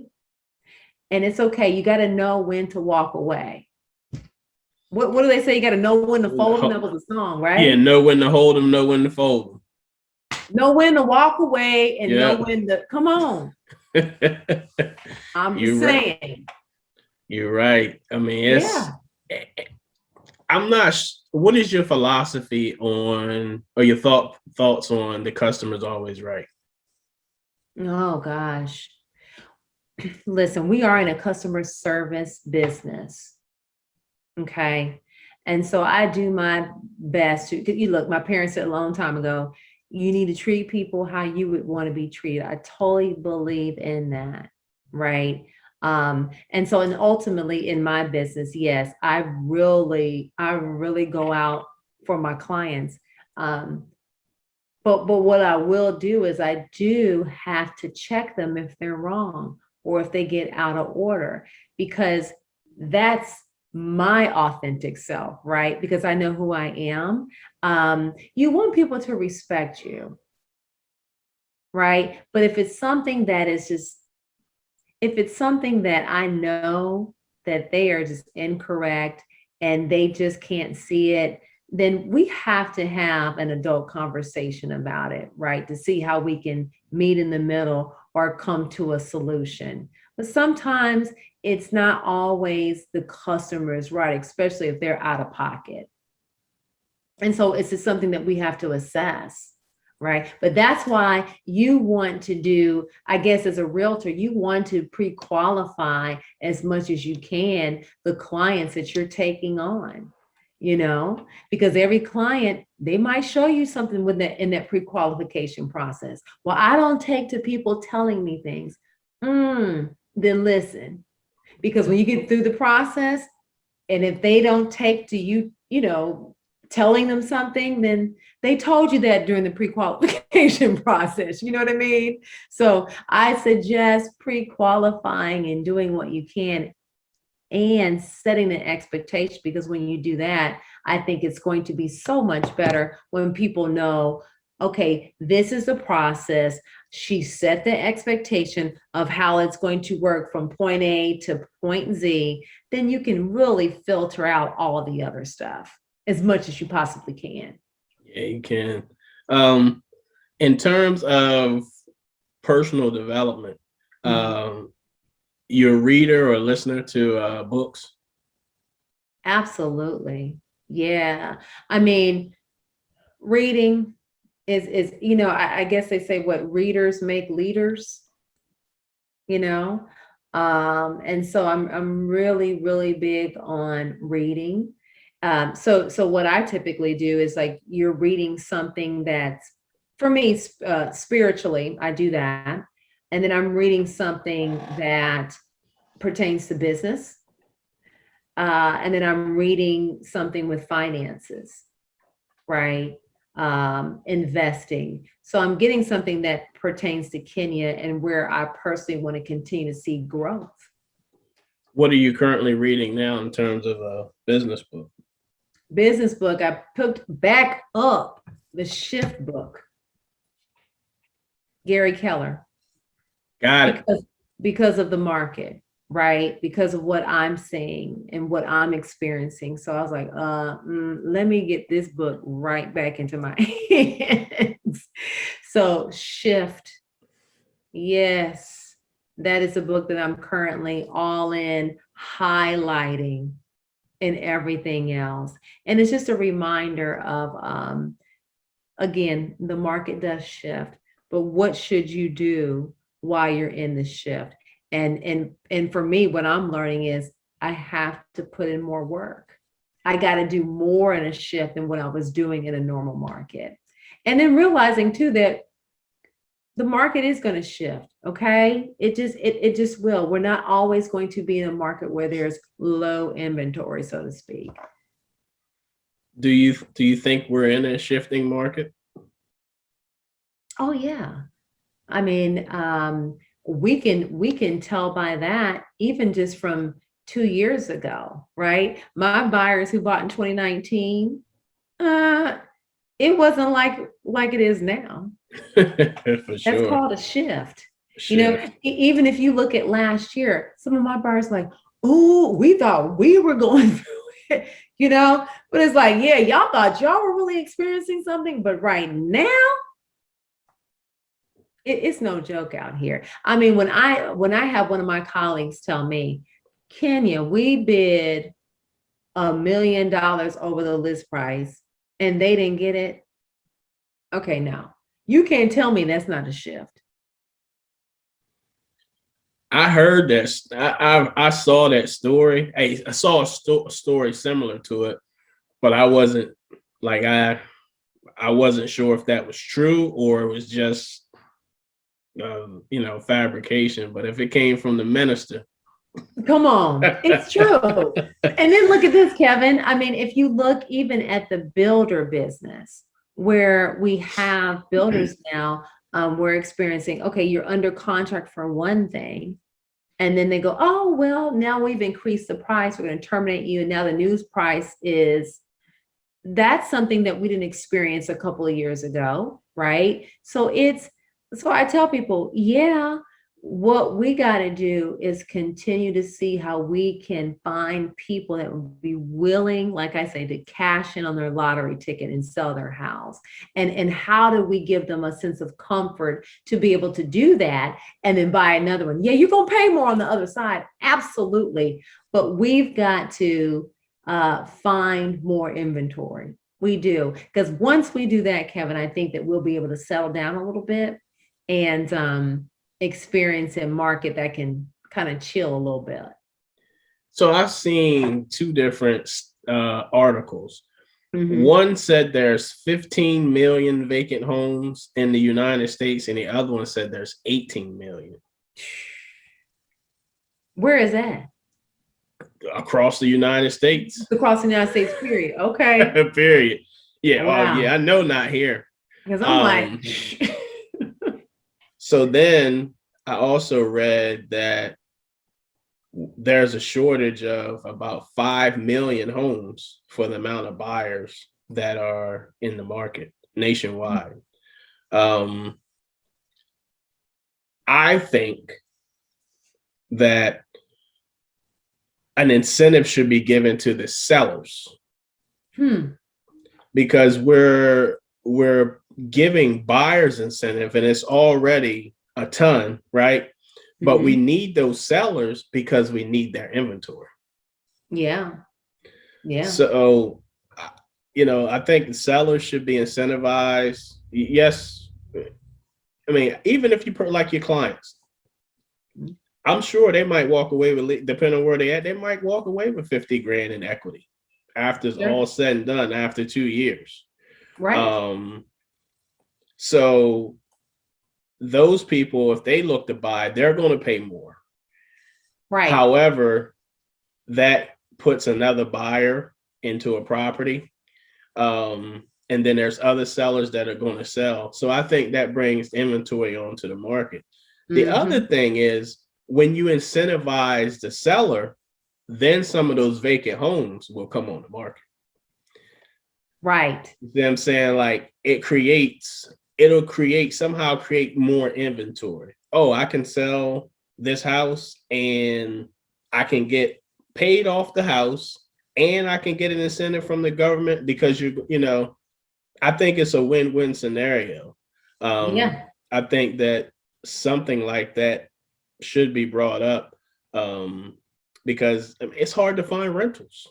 And it's okay. You got to know when to walk away. What do they say? You got to know when to fold them. That was a song, right? Yeah, know when to hold them, know when to fold them. Know when to walk away and know when to come on. I'm just saying. Right. You're right. I mean, I'm not. What is your philosophy on, or your thoughts on the customer's always right? Oh gosh. Listen, we are in a customer service business. Okay. And so I do my best to, you look, my parents said a long time ago, you need to treat people how you would want to be treated. I totally believe in that. Right. And so, and ultimately in my business, yes, I really go out for my clients. But what I will do is I do have to check them if they're wrong or if they get out of order, because that's my authentic self, right? Because I know who I am. You want people to respect you, right? But if it's something that is just, if it's something that I know that they are just incorrect and they just can't see it, then we have to have an adult conversation about it, right? To see how we can meet in the middle or come to a solution. But sometimes it's not always the customer's right, especially if they're out of pocket. And so it's just something that we have to assess, right? But that's why you want to do, I guess, as a realtor, you want to pre-qualify as much as you can the clients that you're taking on. Because every client, they might show you something with that in that pre-qualification process. Well, I don't take to people telling me things. Then listen, because when you get through the process, and if they don't take to you, telling them something, then they told you that during the pre-qualification process. You know what I mean? So I suggest pre-qualifying and doing what you can and setting the expectation, because when you do that, I think it's going to be so much better when people know, okay, this is the process. She set the expectation of how it's going to work from point A to point Z. Then you can really filter out all of the other stuff as much as you possibly can. Yeah, you can. In terms of personal development, you're a reader or listener to books? Absolutely. Yeah. I mean, reading is I guess they say what readers make leaders, and so I'm really, really big on reading. So what I typically do is, like, you're reading something that's, for me, spiritually, I do that. And then I'm reading something that pertains to business. And then I'm reading something with finances, right? Investing. So I'm getting something that pertains to Kenya and where I personally want to continue to see growth. What are you currently reading now in terms of a business book? Business book, I picked back up the Shift book. Gary Keller. Got it. Because of the market, right? Because of what I'm seeing and what I'm experiencing. So I was like, let me get this book right back into my hands. So Shift. Yes, that is a book that I'm currently all in, highlighting, and everything else. And it's just a reminder of, again, the market does shift, but what should you do while you're in the shift. And for me, what I'm learning is I have to put in more work. I got to do more in a shift than what I was doing in a normal market. And then realizing too that the market is going to shift. Okay. It just will. We're not always going to be in a market where there's low inventory, so to speak. Do you think we're in a shifting market? Oh yeah. I mean, we can tell by that even just from 2 years ago, right? My buyers who bought in 2019, uh, it wasn't like it is now. For That's sure. called a shift. Shift. Even if you look at last year, some of my buyers like, oh, we thought we were going through it, but it's like, yeah, y'all thought y'all were really experiencing something, but right now, it's no joke out here. I mean, when I have one of my colleagues tell me, Kenya, we bid $1 million over the list price and they didn't get it. Okay, now you can't tell me that's not a shift. I heard that. I saw that story. I saw a story similar to it, but I wasn't like I wasn't sure if that was true or it was just fabrication. But if it came from the minister, Come on, it's true. And then look at this, Kevin. I mean, if you look even at the builder business, where we have builders now, we're experiencing, okay, you're under contract for one thing. And then they go, oh, well, now we've increased the price. We're going to terminate you. And now the news price is, that's something that we didn't experience a couple of years ago, right? So I tell people, yeah, what we got to do is continue to see how we can find people that would be willing, like I say, to cash in on their lottery ticket and sell their house. And how do we give them a sense of comfort to be able to do that and then buy another one? Yeah, you're going to pay more on the other side. Absolutely. But we've got to find more inventory. We do. Because once we do that, Kevin, I think that we'll be able to settle down a little bit and experience a market that can kind of chill a little bit. So I've seen two different articles. Mhm. One said there's 15 million vacant homes in the United States, and the other one said there's 18 million. Where is that? Across the United States. Across the United States, period. Okay. Period. Yeah. Wow. Oh, yeah. I know not here. Because I'm like, so then I also read that there's a shortage of about 5 million homes for the amount of buyers that are in the market nationwide. I think that an incentive should be given to the sellers because we're giving buyers incentive and it's already a ton, right? But we need those sellers because we need their inventory. Yeah. Yeah. So, I think the sellers should be incentivized. Yes. I mean, even if you like your clients, I'm sure they might walk away with, depending on where they at, they might walk away with 50 grand in equity after it's all said and done after 2 years. Right. So those people, if they look to buy, they're going to pay more. Right. However, that puts another buyer into a property. And then there's other sellers that are going to sell. So I think that brings inventory onto the market. The other thing is when you incentivize the seller, then some of those vacant homes will come on the market. Right. You see what I'm saying? Like somehow create more inventory. Oh, I can sell this house and I can get paid off the house and I can get an incentive from the government because I think it's a win-win scenario. I think that something like that should be brought up because it's hard to find rentals.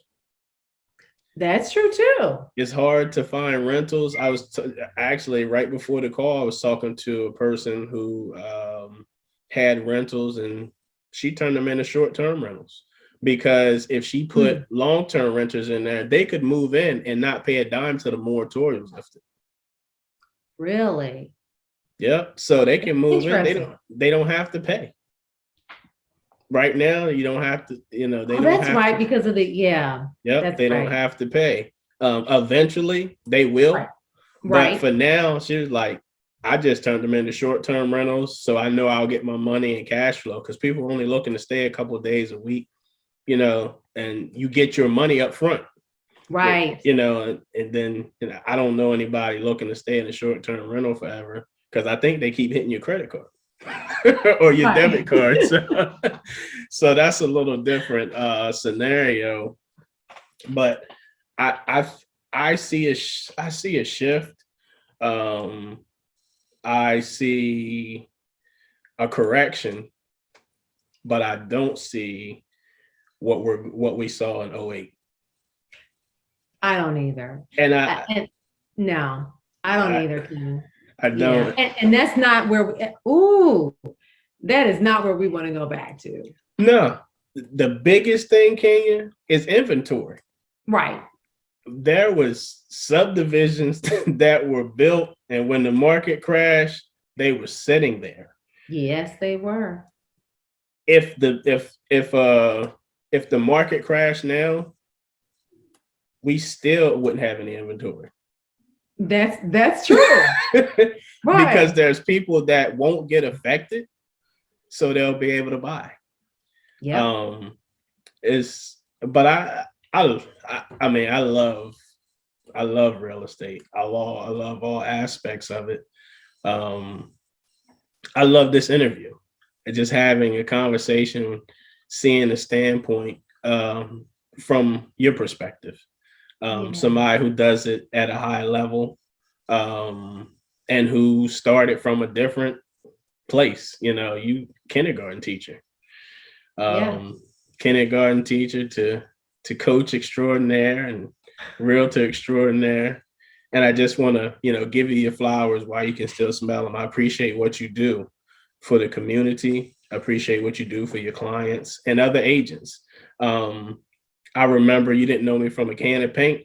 That's true too. It's hard to find rentals. I was actually right before the call, I was talking to a person who had rentals and she turned them into short-term rentals. Because if she put long-term renters in there, they could move in and not pay a dime till the moratorium's lifted. Really? Yep. So they can move in. Interesting. They don't have to pay. Right now, you don't have to, they don't That's have right, to. because of the, yeah. Yep, That's they don't right. have to pay. Eventually they will. Right. But Right. for now, she was like, I just turned them into short-term rentals. So I know I'll get my money and cash flow, because people are only looking to stay a couple of days a week, and you get your money up front. Right. And then I don't know anybody looking to stay in a short-term rental forever, because I think they keep hitting your credit card or your Right. debit card. So that's a little different scenario. But I see a shift. I see a correction, but I don't see what we saw in 08. I don't either. And No, I don't I, either, Ken. I Yeah. don't. And that's not where that is not where we want to go back to. No, the biggest thing, Kenya, is inventory. Right. There was subdivisions that were built, and when the market crashed, they were sitting there. Yes, they were. If the market crashed now, we still wouldn't have any inventory. That's true. Right. Because there's people that won't get affected, so they'll be able to buy. Yeah. But I mean, I love real estate. I love all aspects of it. I love this interview and just having a conversation, seeing the standpoint from your perspective. Somebody who does it at a high level, and who started from a different place. You kindergarten teacher, kindergarten teacher to coach extraordinaire and realtor extraordinaire. And I just want to, give you your flowers while you can still smell them. I appreciate what you do for the community. I appreciate what you do for your clients and other agents. I remember you didn't know me from a can of paint.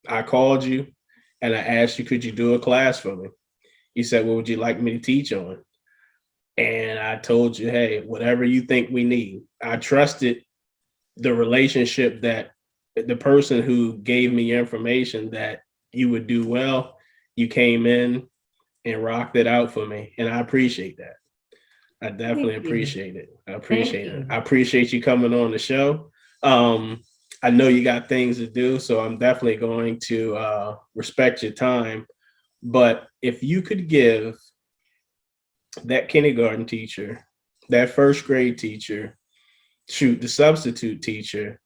I called you and I asked you, could you do a class for me? You said, what would you like me to teach on? And I told you, hey, whatever you think we need. I trusted the relationship that the person who gave me information that you would do well. You came in and rocked it out for me. And I appreciate that. I definitely appreciate it. I appreciate it. I appreciate you coming on the show. I know you got things to do, so I'm definitely going to respect your time. But if you could give that kindergarten teacher, that first grade teacher, the substitute teacher,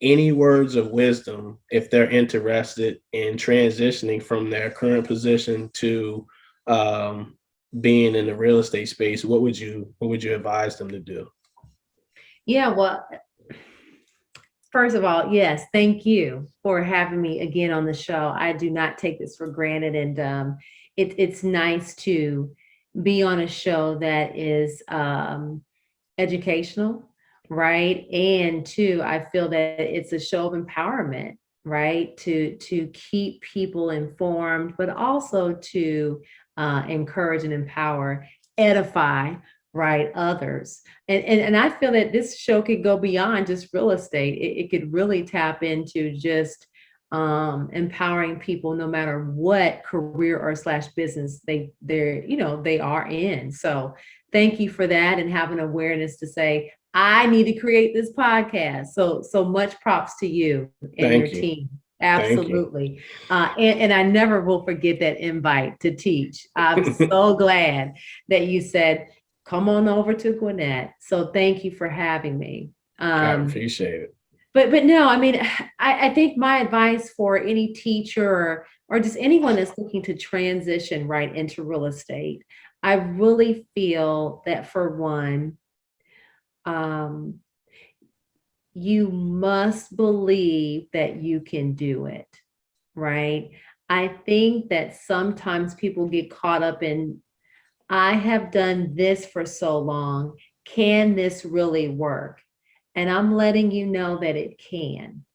any words of wisdom if they're interested in transitioning from their current position to being in the real estate space, what would you advise them to do? Yeah, well, first of all, yes, thank you for having me again on the show. I do not take this for granted, and it's nice to be on a show that is educational, right? And two, I feel that it's a show of empowerment, right? To keep people informed, but also to encourage and empower, edify, right, others. And I feel that this show could go beyond just real estate. It could really tap into just empowering people no matter what career or slash business they are in. So thank you for that, and having awareness to say, I need to create this podcast. So much props to you and your team. Absolutely. And I never will forget that invite to teach. I'm so glad that you said, come on over to Gwinnett. So thank you for having me. I appreciate it. But no, I mean, I think my advice for any teacher or just anyone that's looking to transition right into real estate, I really feel that for one, you must believe that you can do it, right? I think that sometimes people get caught up in I have done this for so long. Can this really work? And I'm letting you know that it can.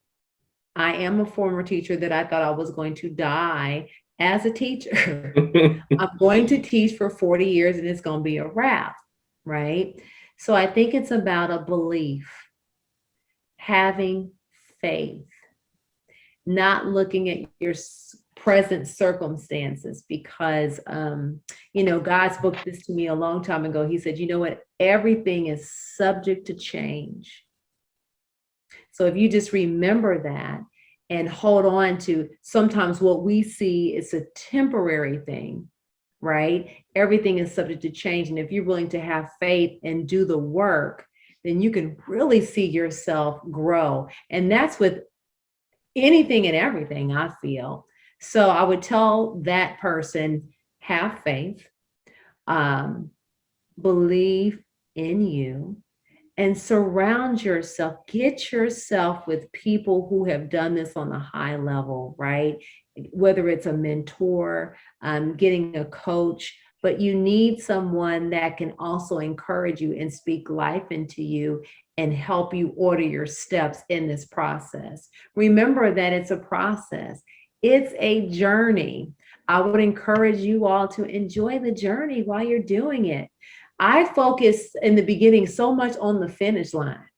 I am a former teacher that I thought I was going to die as a teacher. I'm going to teach for 40 years and it's going to be a wrap, right? So I think it's about a belief, having faith, not looking at your present circumstances because God spoke this to me a long time ago. He said, you know what, everything is subject to change. So if you just remember that and hold on to, sometimes what we see is a temporary thing, right? Everything is subject to change. And if you're willing to have faith and do the work, then you can really see yourself grow. And that's with anything and everything, I feel. So I would tell that person, have faith, believe in you, and surround yourself, get yourself with people who have done this on a high level, right? Whether it's a mentor, getting a coach, but you need someone that can also encourage you and speak life into you and help you order your steps in this process. Remember that it's a process. It's a journey. I would encourage you all to enjoy the journey while you're doing it. I focused in the beginning so much on the finish line.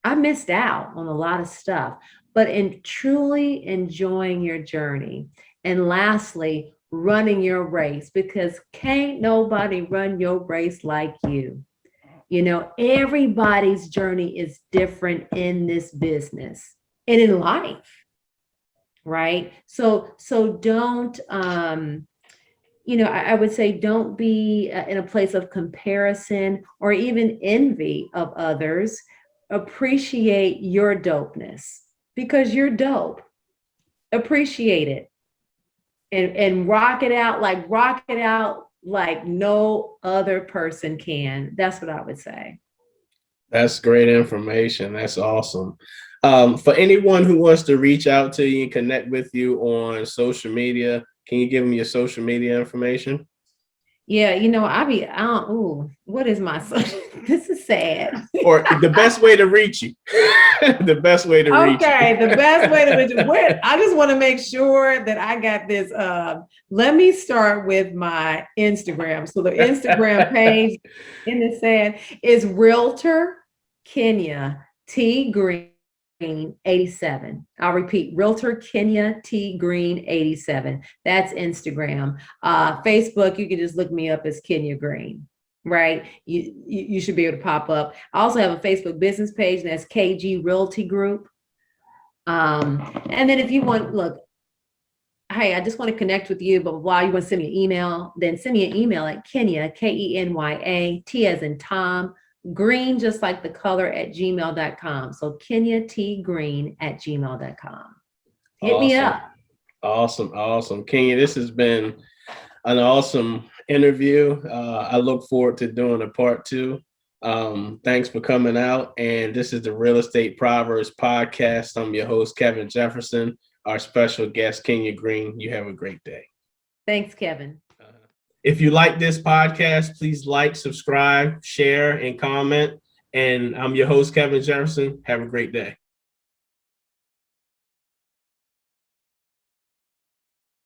I missed out on a lot of stuff, but in truly enjoying your journey. And lastly, running your race, because can't nobody run your race like you. Everybody's journey is different in this business and in life, right? So don't I would say don't be in a place of comparison or even envy of others. Appreciate your dopeness because you're dope. Appreciate it and rock it out like no other person can. That's what I would say. That's great information. That's awesome. For anyone who wants to reach out to you and connect with you on social media, can you give them your social media information? Yeah, what is my social? This is sad. Or the best way to reach you. The best way to reach you. Okay, the best way to reach you. I just want to make sure that I got this. Let me start with my Instagram. So the Instagram page in the sad is Realtor Kenya T Green 87. I'll repeat, Realtor Kenya T Green 87. That's Instagram. Facebook, you can just look me up as Kenya Green. Right, you should be able to pop up. I also have a Facebook business page, and that's KG Realty Group. And then if you want, look, hey, I just want to connect with you, but while you want to send me an email, then send me an email at Kenya, Kenya, T as in Tom, Green, just like the color, at gmail.com. So Kenya T Green at gmail.com. Hit me up. Awesome. Kenya, this has been an awesome interview. I look forward to doing a part 2. Thanks for coming out. And this is the Real Estate Proverbs podcast. I'm your host, Kevin Jefferson. Our special guest, Kenya Green. You have a great day. Thanks, Kevin. If you like this podcast, please like, subscribe, share, and comment. And I'm your host, Kevin Jefferson. Have a great day.